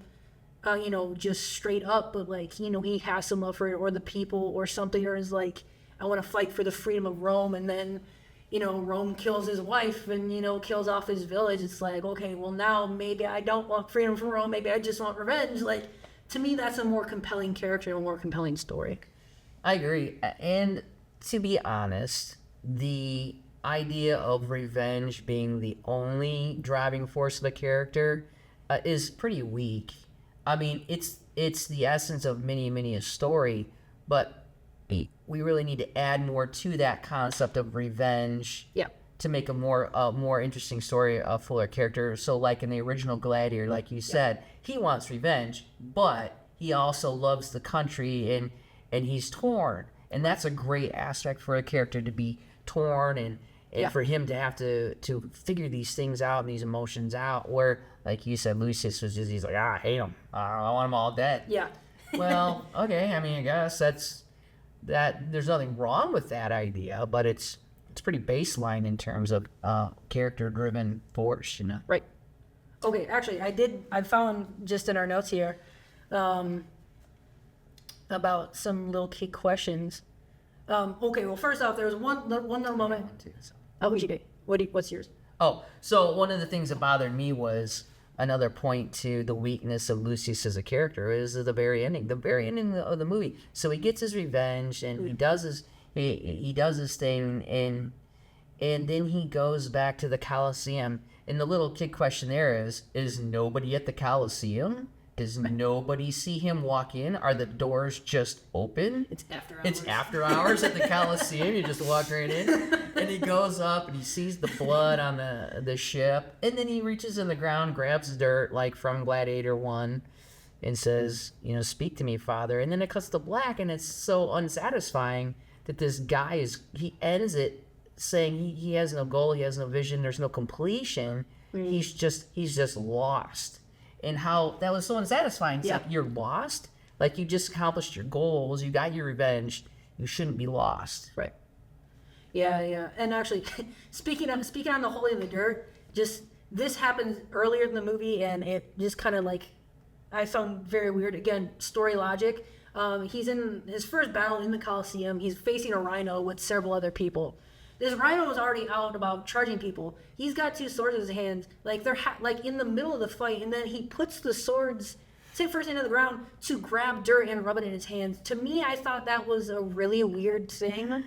just straight up, but like, he has some love for it or the people or something, or is like, I want to fight for the freedom of Rome, and then, Rome kills his wife and, kills off his village. It's like, okay, well now maybe I don't want freedom from Rome, maybe I just want revenge. Like, to me, that's a more compelling character, a more compelling story. I agree. And to be honest, the idea of revenge being the only driving force of the character is pretty weak. I mean, it's the essence of many a story, but we really need to add more to that concept of revenge. Yeah. To make a more interesting story, a fuller character. So, like in the original Gladiator, like you said, he wants revenge, but he also loves the country, and he's torn, and that's a great aspect for a character to be torn and for him to have to figure these things out and these emotions out. Where, like you said, Lucius was just, he's like, I hate him. I want them all dead. Yeah. Well, okay. I mean, I guess that. There's nothing wrong with that idea, but it's pretty baseline in terms of character-driven force, Right. Okay. Actually, I found just in our notes here, about some little key questions. Okay. Well, first off, there was one little moment. Oh, what's yours? Oh, so one of the things that bothered me was another point to the weakness of Lucius as a character is the very ending of the movie. So he gets his revenge, and he does his thing, and then he goes back to the Colosseum. And the little kid question there is nobody at the Colosseum? Does nobody see him walk in? Are the doors just open? It's after hours. It's after hours at the Colosseum. You just walk right in. And he goes up and he sees the blood on the ship. And then he reaches in the ground, grabs dirt like from Gladiator 1 and says, speak to me, Father. And then it cuts to black, and it's so unsatisfying that this guy he ends it saying he has no goal, he has no vision, there's no completion. He's just lost. And how that was so unsatisfying. It's like, you're lost? Like, you just accomplished your goals, you got your revenge, you shouldn't be lost. Right. Yeah. And actually, speaking on the Holy in the Dirt, just this happens earlier in the movie, and it just kind of like, I found very weird. Again, story logic. He's in his first battle in the Colosseum. He's facing a rhino with several other people. This rhino is already out about charging people. He's got two swords in his hands, like they're like in the middle of the fight, and then he puts the swords first into the ground to grab dirt and rub it in his hands. To me, I thought that was a really weird thing.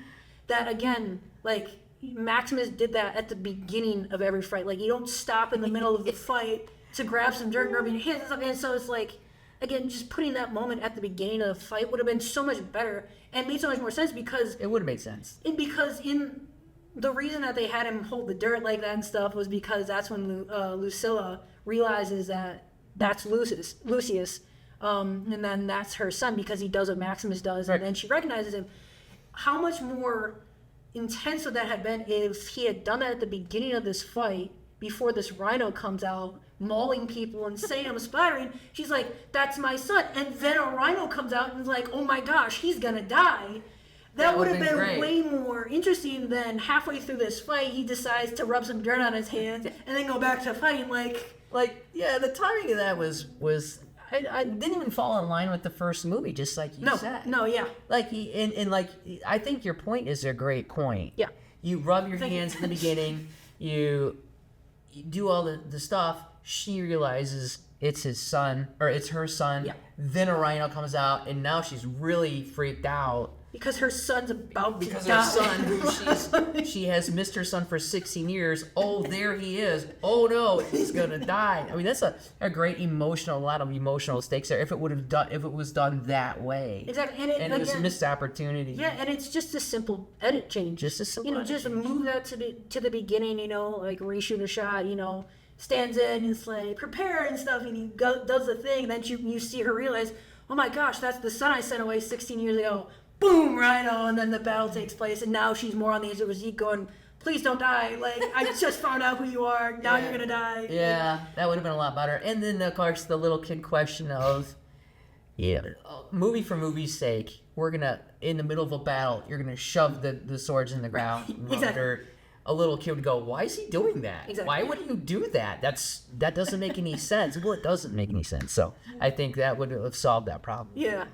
That again, like Maximus did that at the beginning of every fight. Like, you don't stop in the middle of the fight to grab some dirt and rub your hands and stuff. And so it's like, again, just putting that moment at the beginning of the fight would have been so much better and made so much more sense, because it would have made sense. The reason that they had him hold the dirt like that and stuff was because that's when Lucilla realizes that that's Lucius. And then that's her son because he does what Maximus does, Right. and then she recognizes him. How much more intense would that have been if he had done that at the beginning of this fight before this rhino comes out mauling people and saying I'm splattering? She's like, that's my son. And then a rhino comes out and is like, oh my gosh, he's gonna die. That would have been great. way more interesting than halfway through this fight he decides to rub some dirt on his hands and then go back to fighting. Like, yeah, the timing of that was I didn't even fall in line with the first movie, just like you said. Yeah. Like I think your point is a great point. Yeah. You rub your Thank you. hands in the beginning, you do all the stuff. She realizes it's his son or it's her son. Yeah. Then a rhino comes out, and now she's really freaked out. Because her son's about to Because die. her son, who she has missed her son for 16 years. Oh, there he is. Oh no, he's gonna die. I mean, that's a great a lot of emotional stakes there. If it was done that way. Exactly, And it was a missed opportunity. Yeah, and it's just a simple edit change. Just a simple edit just change. move that to the beginning. Like reshoot a shot. Stands in and it's like prepare and stuff, and he does the thing. And then you see her realize, oh my gosh, that's the son I sent away 16 years ago. Boom, rhino, and then the battle takes place, and now she's more on the edge of her seat going, please don't die. Like, I just found out who you are. Now you're going to die. Yeah, that would have been a lot better. And then, of course, the little kid question of, movie for movie's sake, we're going to, in the middle of a battle, you're going to shove the swords in the ground. Exactly. Or a little kid would go, why is he doing that? Exactly. Why would you do that? That doesn't make any sense. Well, it doesn't make any sense. So I think that would have solved that problem. Yeah.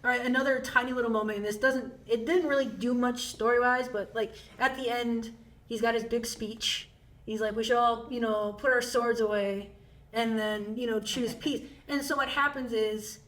All right, another tiny little moment. It didn't really do much story-wise, but like at the end, he's got his big speech. He's like, we should all, put our swords away and then, choose peace. And so what happens is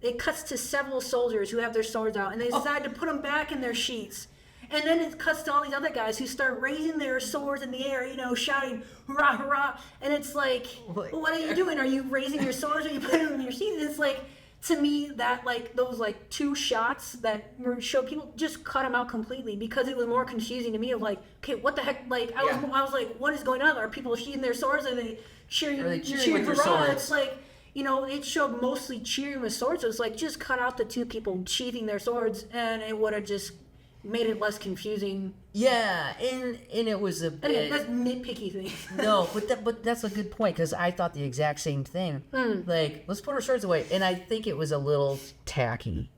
it cuts to several soldiers who have their swords out, and they decide to put them back in their sheaths. And then it cuts to all these other guys who start raising their swords in the air, shouting, hurrah, hurrah. And it's like, well, what are you doing? Are you raising your swords or are you putting them in your sheaths? It's like, to me, that those two shots that show people just cut them out completely because it was more confusing to me of okay, what the heck? I was like, what is going on? Are people sheathing their swords? Are they cheering? Are they cheering with their hurrah? swords? It's like, it showed mostly cheering with swords. So it's like just cut out the two people sheathing their swords, and it would have just made it less confusing. Yeah, and it was a bit... Anyway, that's nitpicky thing. No, but that's a good point, because I thought the exact same thing. Like, let's put our swords away. And I think it was a little tacky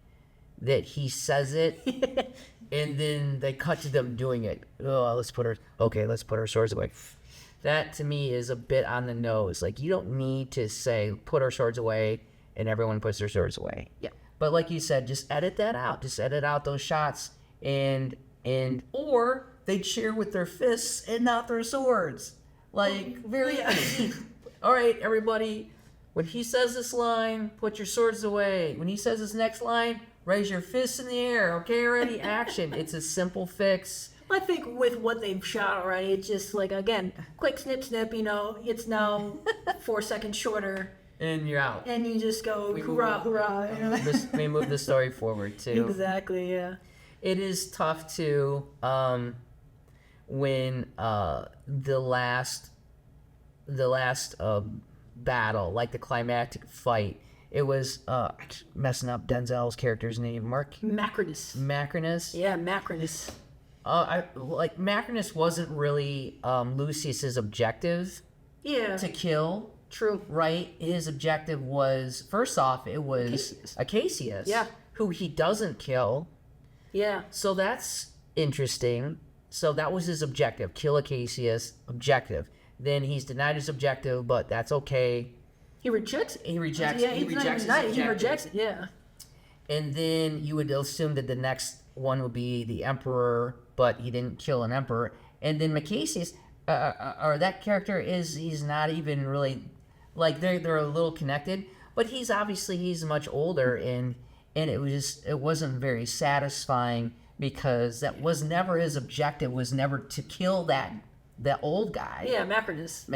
that he says it, and then they cut to them doing it. Oh, let's put our swords away. That, to me, is a bit on the nose. Like, you don't need to say, put our swords away, and everyone puts their swords away. Yeah. But like you said, just edit that out. Just edit out those shots, or they cheer with their fists and not their swords. Like, very easy. All right, everybody, when he says this line, put your swords away. When he says this next line, raise your fists in the air. Okay, ready, action. It's a simple fix. I think with what they've shot already, it's just again, quick snip, it's now 4 seconds shorter. And you're out. And you just go, hurrah, hurrah. We move the story forward, too. Exactly, yeah. It is tough, too, when the last battle, like the climactic fight, it was messing up Denzel's character's name, Macrinus. Macrinus. Yeah, Macrinus. Macrinus wasn't really Lucius's objective. Yeah. To kill. True. Right? His objective was, first off, it was Acacius. Yeah. Who he doesn't kill. Yeah. So that's interesting. So that was his objective, kill Acacius, objective. Then he's denied his objective, but that's okay. He rejects it. He rejects Yeah, he rejects his objective. He rejects it, yeah. And then you would assume that the next one would be the emperor, but he didn't kill an emperor. And then Macacius, or that character he's not even really, they're a little connected, but he's much older, and it wasn't very satisfying because that was never his objective, was never to kill that old guy. Yeah, Macrinus.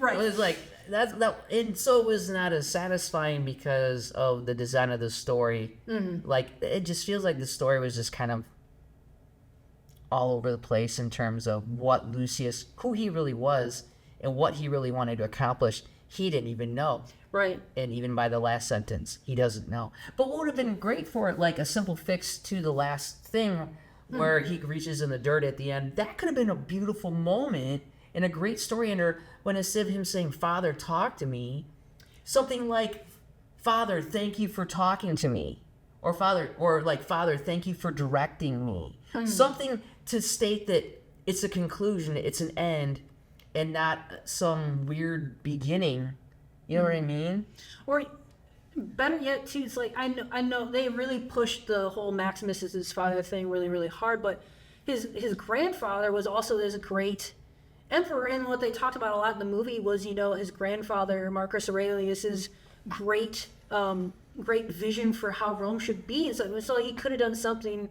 Right. It was like that, and so it was not as satisfying because of the design of the story. Mm-hmm. Like, it just feels like the story was just kind of all over the place in terms of what Lucius, who he really was, and what he really wanted to accomplish. he didn't even know. Right. And even by the last sentence, he doesn't know. But what would have been great for it, like a simple fix to the last thing where he reaches in the dirt at the end, that could have been a beautiful moment and a great story ender when instead of him saying, Father, talk to me, something like, Father, thank you for talking to me. Or Father, thank you for directing me. Something to state that it's a conclusion, it's an end, and not some weird beginning. You know what I mean? Or better yet, too, it's like I know they really pushed the whole Maximus is his father thing really, really hard, but his grandfather was also this great emperor, and what they talked about a lot in the movie was, his grandfather Marcus Aurelius's great vision for how Rome should be, and so he could have done something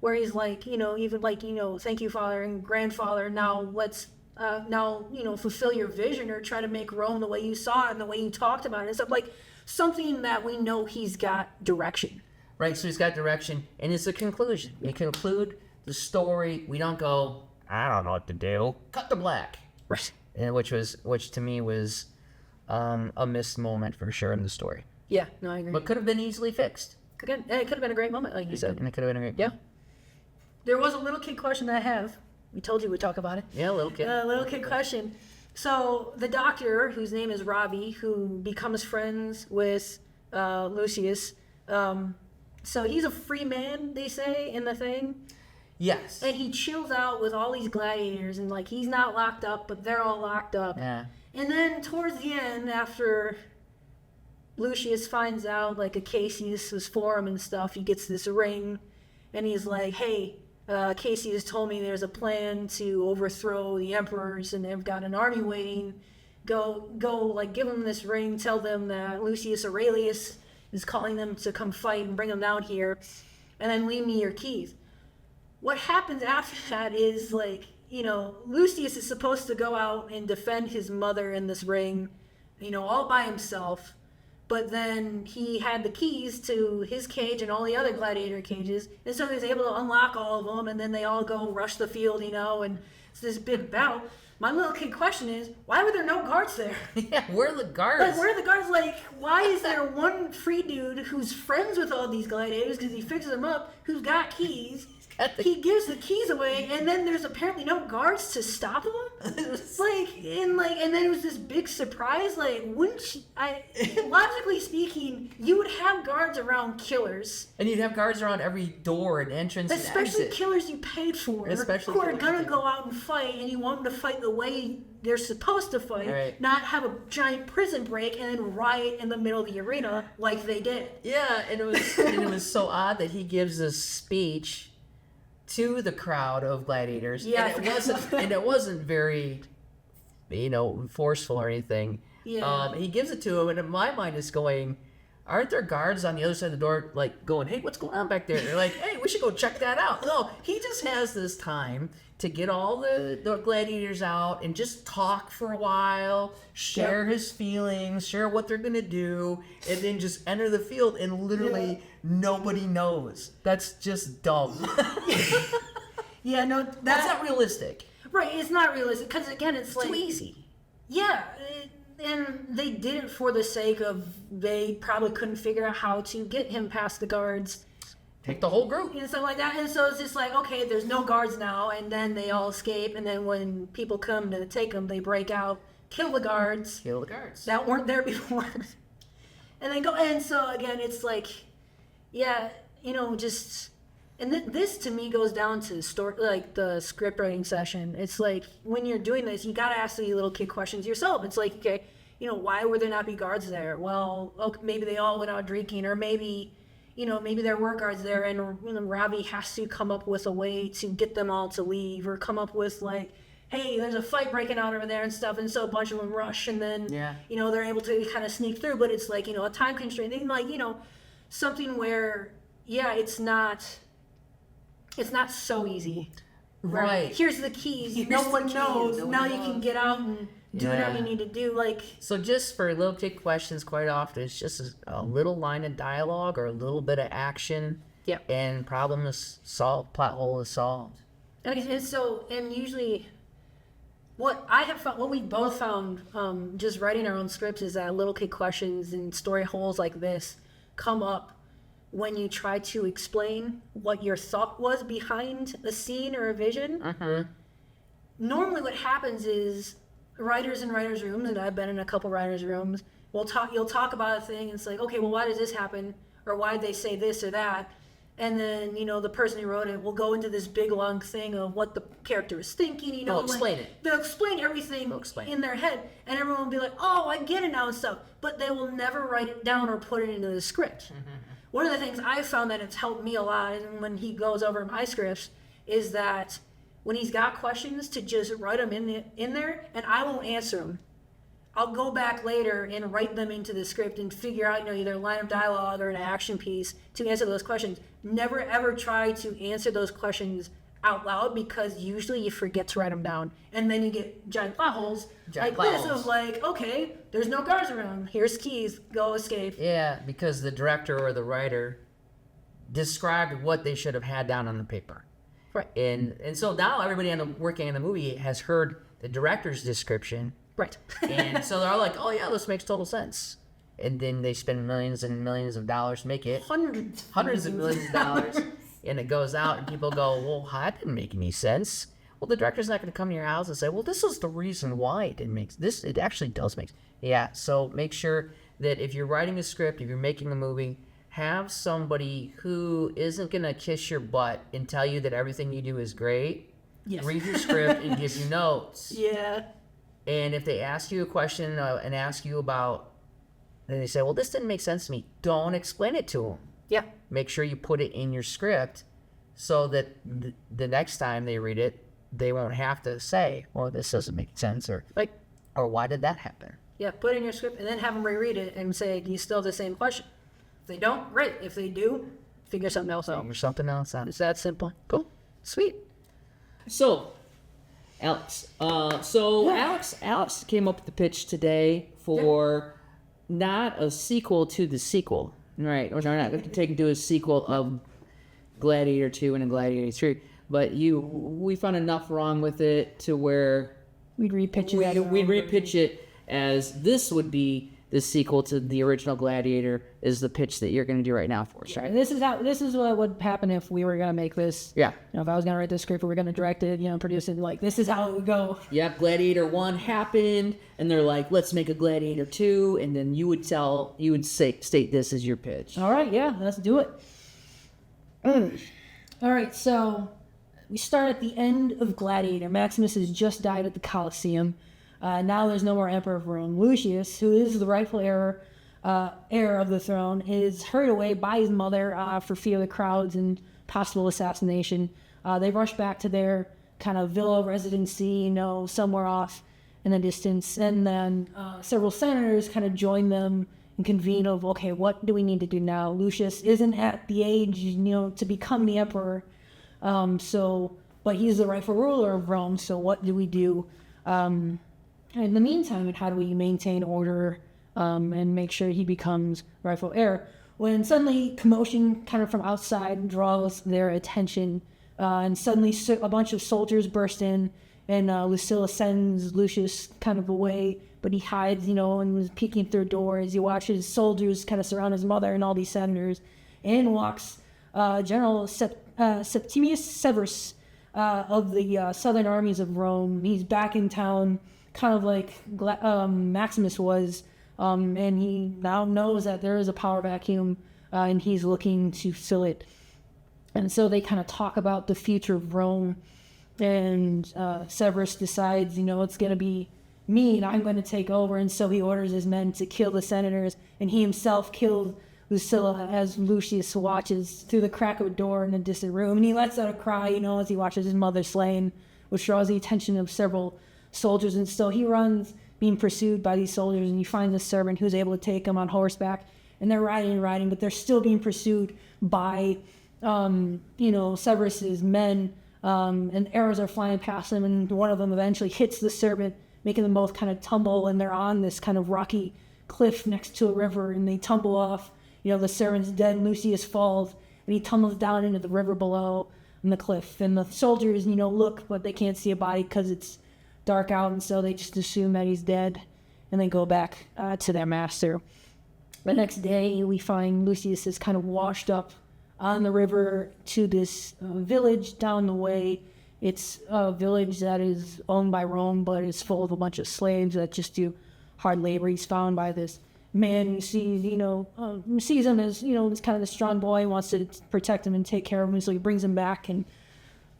where he's like, even like, thank you, father and grandfather. Now let's fulfill your vision or try to make Rome the way you saw it and the way you talked about it and stuff, like something that we know he's got direction. Right, so he's got direction, and it's a conclusion. We conclude the story. We don't go, I don't know what to do. Cut to black. Right. And which to me was a missed moment for sure in the story. Yeah, no, I agree. But could have been easily fixed. Again, it could have been a great moment, like you said. And it could have been a great... Yeah. There was a little kid question that I have. We told you we'd talk about it. Yeah, little kid. Little kid question. So the doctor, whose name is Robbie, who becomes friends with Lucius, so he's a free man, they say, in the thing. Yes. And he chills out with all these gladiators, and like he's not locked up, but they're all locked up. Yeah. And then towards the end, after Lucius finds out like Acacius was for him and stuff, he gets this ring, and he's like, hey, Cassius told me there's a plan to overthrow the emperors, and they've got an army waiting. Go, like, give them this ring, tell them that Lucius Aurelius is calling them to come fight and bring them down here, and then leave me your keys. What happens after that is, like, Lucius is supposed to go out and defend his mother in this ring, all by himself. But then he had the keys to his cage and all the other gladiator cages, and so he was able to unlock all of them, and then they all go rush the field, and it's this big bout. My little kid question is, why were there no guards there? Yeah, where are the guards? Like, where are the guards? Like, why is there one free dude who's friends with all these gladiators because he fixes them up, who's got keys? He gives the keys away, and then there's apparently no guards to stop him. It's and then it was this big surprise. Like, logically speaking, you would have guards around killers, and you'd have guards around every door and entrance, especially and exit. Killers you paid for, who are gonna go out and fight, and you want them to fight the way they're supposed to fight, right. Not have a giant prison break and then riot in the middle of the arena like they did. Yeah, and it was so odd that he gives this speech to the crowd of gladiators. Yeah, and it wasn't very, forceful or anything. Yeah. He gives it to him, and in my mind is going, aren't there guards on the other side of the door, like going, hey, what's going on back there? They're like, hey, we should go check that out. No, he just has this time to get all the gladiators out and just talk for a while, share his feelings, share what they're gonna do, and then just enter the field, and literally nobody knows. That's just dumb. Yeah, no, that's not realistic. Right, it's not realistic because again, it's like too easy. Yeah, and they did it for the sake of they probably couldn't figure out how to get him past the guards. Take the whole group. And stuff like that. And so it's just like, okay, there's no guards now, and then they all escape, and then when people come to take them, they break out, kill the guards. Kill the guards. That weren't there before. And then go, and so again, it's like, yeah, just, and this to me goes down to the script writing session. It's like, when you're doing this, you gotta ask the little kid questions yourself. It's like, okay, why would there not be guards there? Well, okay, maybe they all went out drinking, or maybe there were guards there, and Robbie has to come up with a way to get them all to leave, or come up with like, hey, there's a fight breaking out over there and stuff, and so a bunch of them rush, and then they're able to kind of sneak through, but it's like a time constraint thing, like something where it's not so easy. Right. Here's the keys. No one knows. Now you can get out and do whatever you need to do. Like, so just for little kid questions, quite often it's just a little line of dialogue or a little bit of action. Yeah. And problem is solved. Plot hole is solved. And usually, what we both found, just writing our own scripts, is that little kid questions and story holes like this come up when you try to explain what your thought was behind a scene or a vision. Normally what happens is writers in writers' rooms, and I've been in a couple writers' rooms, you'll talk about a thing, and it's like, okay, well, why does this happen? Or why did they say this or that? And then, the person who wrote it will go into this big long thing of what the character is thinking, They'll explain it. They'll explain everything in their head, and everyone will be like, oh, I get it now and stuff. But they will never write it down or put it into the script. One of the things I've found that it's helped me a lot, and when he goes over my scripts, is that when he's got questions, to just write them in there, and I won't answer them. I'll go back later and write them into the script and figure out, either a line of dialogue or an action piece to answer those questions. Never ever try to answer those questions out loud, because usually you forget to write them down, and then you get giant plot holes this of like, okay, there's no guards around. Here's keys. Go escape. Yeah, because the director or the writer described what they should have had down on the paper. Right. And so now everybody working on the movie has heard the director's description. Right. And so they're all like, oh yeah, this makes total sense. And then they spend millions and millions of dollars to make it. Hundreds of millions of dollars. And it goes out and people go, well, that didn't make any sense. Well, the director's not going to come to your house and say, well, this is the reason why it didn't make this. It actually does make sense. Yeah, so make sure that if you're writing a script, if you're making a movie, have somebody who isn't going to kiss your butt and tell you that everything you do is great. Yes. Read your script and give you notes. Yeah. And if they ask you a question and ask you about, then they say, well, this didn't make sense to me. Don't explain it to them. Yeah. Make sure you put it in your script so that the next time they read it, they won't have to say, well, this doesn't make sense, or why did that happen? Yeah, put it in your script and then have them reread it and say, do you still have the same question? If they don't, great. If they do, figure something else out. Figure something else out. It's that simple. Cool. Sweet. So, Alex. Alex came up with the pitch today for not a sequel to the sequel, right? Or not going to do a sequel of Gladiator II and a Gladiator III, but we found enough wrong with it to where we'd repitch it. We'd repitch it as this would be the sequel to the original Gladiator, is the pitch that you're going to do right now for us, right? This is what would happen if we were going to make this. Yeah. If I was going to write this script, we were going to direct it, produce it. Like, this is how it would go. Yep, Gladiator 1 happened, and they're like, let's make a Gladiator 2, and then you would state this as your pitch. All right, yeah, let's do it. All right, so we start at the end of Gladiator. Maximus has just died at the Colosseum. Now there's no more Emperor of Rome. Lucius, who is the rightful heir of the throne, is hurried away by his mother for fear of the crowds and possible assassination. They rush back to their kind of villa residency, somewhere off in the distance. And then several senators kind of join them and convene of, okay, what do we need to do now? Lucius isn't at the age, to become the emperor. But he's the rightful ruler of Rome. So what do we do? In the meantime, how do we maintain order and make sure he becomes rightful heir? When suddenly commotion kind of from outside draws their attention, and suddenly a bunch of soldiers burst in, and Lucilla sends Lucius kind of away, but he hides, and was peeking through a door as he watches soldiers kind of surround his mother and all these senators. In walks General Septimius Severus of the southern armies of Rome. He's back in town, kind of like Maximus was, and he now knows that there is a power vacuum, and he's looking to fill it. And so they kind of talk about the future of Rome, and Severus decides, it's going to be me, and I'm going to take over. And so he orders his men to kill the senators, and he himself kills Lucilla as Lucius watches through the crack of a door in a distant room. And he lets out a cry, as he watches his mother slain, which draws the attention of several soldiers. And so he runs, being pursued by these soldiers, and he finds a servant who's able to take him on horseback, and they're riding, but they're still being pursued by Severus's men, and arrows are flying past them, and one of them eventually hits the servant, making them both kind of tumble, and they're on this kind of rocky cliff next to a river, and they tumble off. The servant's dead, Lucius falls, and he tumbles down into the river below on the cliff, and the soldiers look, but they can't see a body because it's dark out, and so they just assume that he's dead, and they go back to their master. The next day, we find Lucius is kind of washed up on the river to this village down the way. It's a village that is owned by Rome, but it's full of a bunch of slaves that just do hard labor. He's found by this man who sees, sees him as, this kind of the strong boy, wants to protect him and take care of him, so he brings him back, and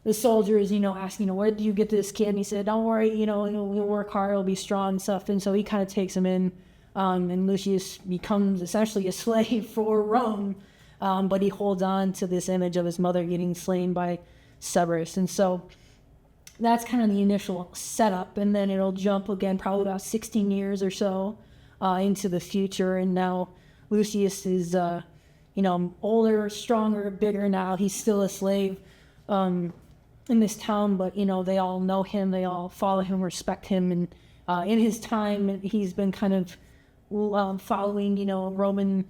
the soldier is, asking, where did you get this kid? And he said, don't worry, he'll work hard, he'll be strong and stuff. And so he kind of takes him in, and Lucius becomes essentially a slave for Rome, but he holds on to this image of his mother getting slain by Severus. And so that's kind of the initial setup, and then it'll jump again probably about 16 years or so into the future, and now Lucius is, older, stronger, bigger now. He's still a slave in this town, but they all know him, they all follow him, respect him, and in his time he's been kind of following Roman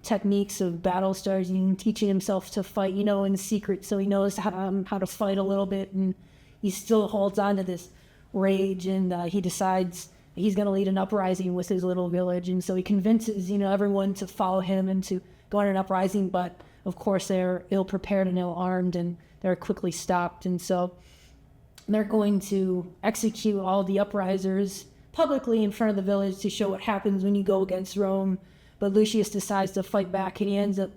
techniques of battle stars and teaching himself to fight in secret, so he knows how to fight a little bit, and he still holds on to this rage, and he decides he's going to lead an uprising with his little village, and so he convinces everyone to follow him and to go on an uprising, but of course they're ill-prepared and ill-armed, and they're quickly stopped, and so they're going to execute all the uprisers publicly in front of the village to show what happens when you go against Rome. But Lucius decides to fight back, and he ends up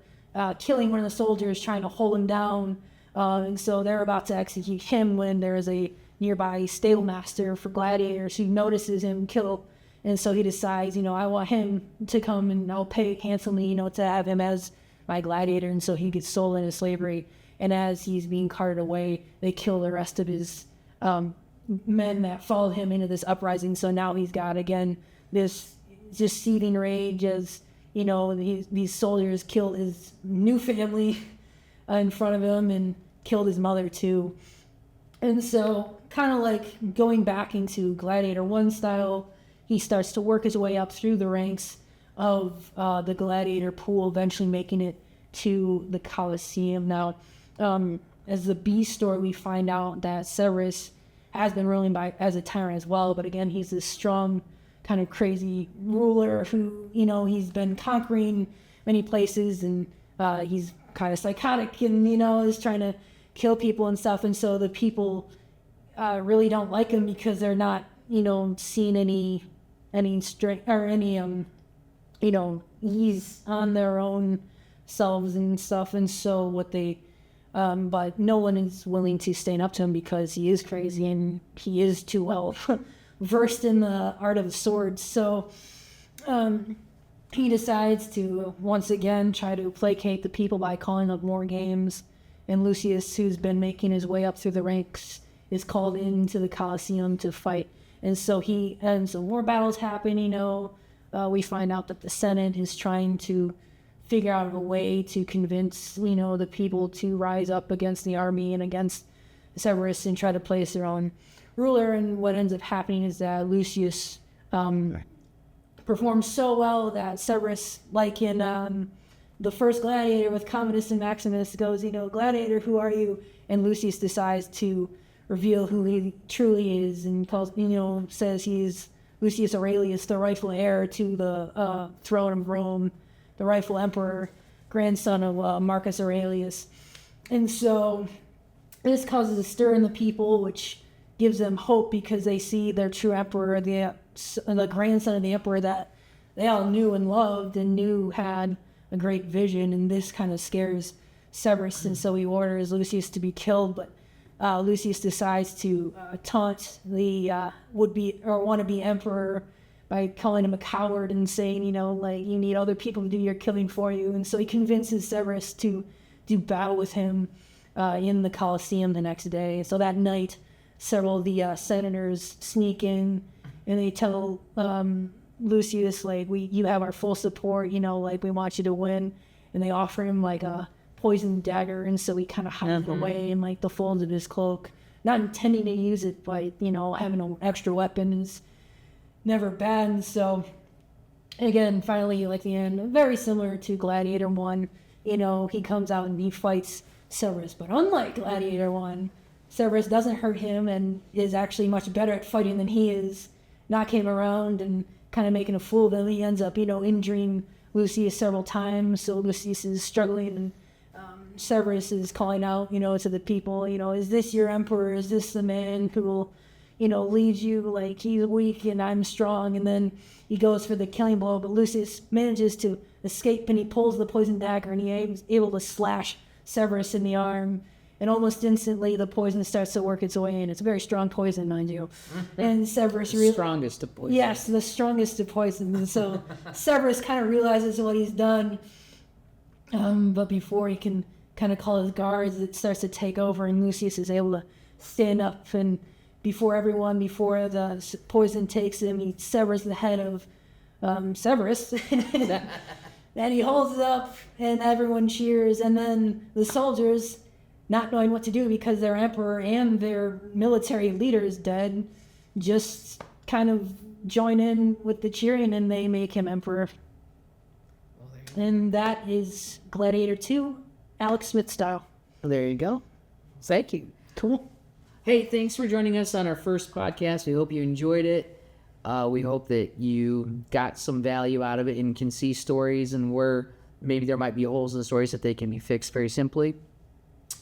killing one of the soldiers trying to hold him down, and so they're about to execute him when there is a nearby stable master for gladiators who notices him kill, and so he decides, I want him to come, and I'll pay handsomely, to have him as my gladiator, and so he gets sold into slavery. And as he's being carted away, they kill the rest of his men that followed him into this uprising. So now he's got, again, this just seething rage as, these soldiers killed his new family in front of him and killed his mother too. And so kind of like going back into Gladiator I style, he starts to work his way up through the ranks of the gladiator pool, eventually making it to the Colosseum. Now, as the B story, we find out that Severus has been ruling as a tyrant as well, but again, he's this strong, kind of crazy ruler who, he's been conquering many places, and he's kind of psychotic and, is trying to kill people and stuff, and so the people really don't like him because they're not, seeing any strength or any, ease on their own selves and stuff, and so what they but no one is willing to stand up to him because he is crazy and he is too well versed in the art of the sword. So he decides to once again try to placate the people by calling up more games, and Lucius, who's been making his way up through the ranks, is called into the Colosseum to fight. And so some more battles happen. We find out that the Senate is trying to figure out a way to convince, the people to rise up against the army and against Severus and try to place their own ruler. And what ends up happening is that Lucius performs so well that Severus, like in the first Gladiator with Commodus and Maximus, goes, Gladiator, who are you? And Lucius decides to reveal who he truly is and calls, says he's Lucius Aurelius, the rightful heir to the throne of Rome, the rightful emperor, grandson of Marcus Aurelius. And so this causes a stir in the people, which gives them hope because they see their true emperor, the grandson of the emperor that they all knew and loved and knew had a great vision. And this kind of scares Severus, and so he orders Lucius to be killed. But Lucius decides to taunt the would-be or wannabe emperor by calling him a coward and saying, you need other people to do your killing for you. And so he convinces Severus to do battle with him in the Colosseum the next day. So that night, several of the senators sneak in and they tell Lucius, you have our full support, we want you to win. And they offer him a poisoned dagger, and so he kind of hides away in the folds of his cloak, not intending to use it, but having an extra weapon is never bad. And so again, finally, the end, very similar to Gladiator 1, he comes out and he fights Severus, but unlike Gladiator 1, Severus doesn't hurt him and is actually much better at fighting than he is, knocking him around and kind of making a fool of him. He ends up, injuring Lucius several times, so Lucius is struggling, and Severus is calling out, to the people, is this your emperor? Is this the man who will, lead you? Like, he's weak and I'm strong. And then he goes for the killing blow, but Lucius manages to escape, and he pulls the poison dagger, and he is able to slash Severus in the arm. And almost instantly, the poison starts to work its way in. It's a very strong poison, mind you. And Severus The strongest of poison. Yes, the strongest of poison. And so Severus kind of realizes what he's done. But before he can kind of call his guards, it starts to take over, and Lucius is able to stand up. And before the poison takes him, he severs the head of Severus. And he holds it up, and everyone cheers. And then the soldiers, not knowing what to do because their emperor and their military leader is dead, just kind of join in with the cheering, and they make him emperor. And that is Gladiator II, Alex Smith style. There you go. Thank you. Cool. Hey, thanks for joining us on our first podcast. We hope you enjoyed it. We hope that you got some value out of it and can see stories and where maybe there might be holes in the stories that they can be fixed very simply.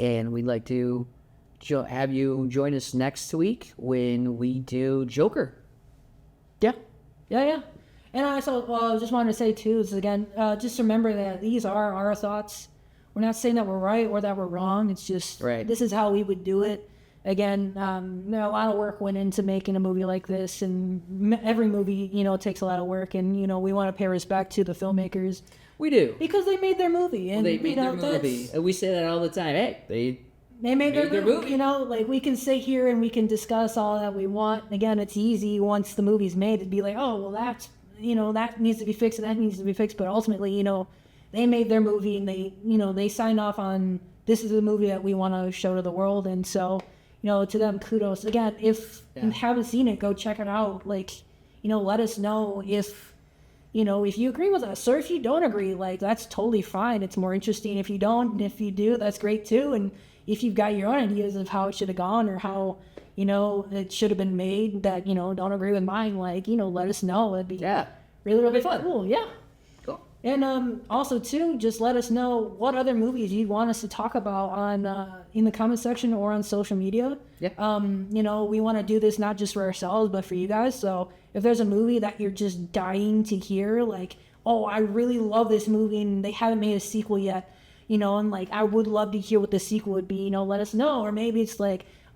And we'd like to have you join us next week when we do Joker. Yeah. And I also just wanted to say, too, is again, just remember that these are our thoughts. We're not saying that we're right or that we're wrong. It's just, This is how we would do it. Again, a lot of work went into making a movie like this, and every movie, takes a lot of work, and, we want to pay respect to the filmmakers. We do. Because they made their movie. And, they made their movie. And we say that all the time. Hey, they made their movie. We can sit here and we can discuss all that we want. Again, it's easy once the movie's made to be like, oh, well, that's, that needs to be fixed and that needs to be fixed. But ultimately, they made their movie, and they signed off on, this is the movie that we want to show to the world. And so, to them, kudos. Again, if you haven't seen it, go check it out. Let us know if you agree with us, or if you don't agree, that's totally fine. It's more interesting if you don't, and if you do, that's great too. And if you've got your own ideas of how it should have gone, or how, it should have been made that, don't agree with mine, let us know. It'd be really, really fun. Cool, yeah. Cool. And also too, just let us know what other movies you'd want us to talk about on in the comment section or on social media. Yeah. We want to do this not just for ourselves, but for you guys. So if there's a movie that you're just dying to hear, oh, I really love this movie and they haven't made a sequel yet, and I would love to hear what the sequel would be, let us know. Or maybe it's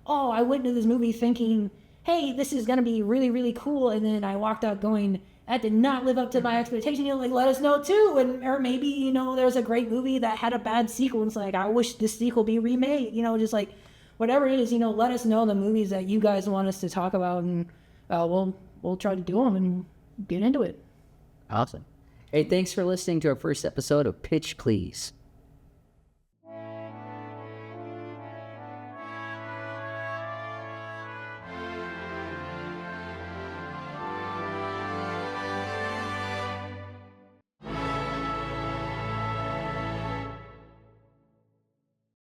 oh, I went into this movie thinking, hey, this is going to be really, really cool. And then I walked out going, that did not live up to my expectation. Let us know too. And, or maybe, there's a great movie that had a bad sequel. And it's I wish this sequel be remade, just whatever it is, let us know the movies that you guys want us to talk about, and we'll try to do them and get into it. Awesome. Hey, thanks for listening to our first episode of Pitch Please.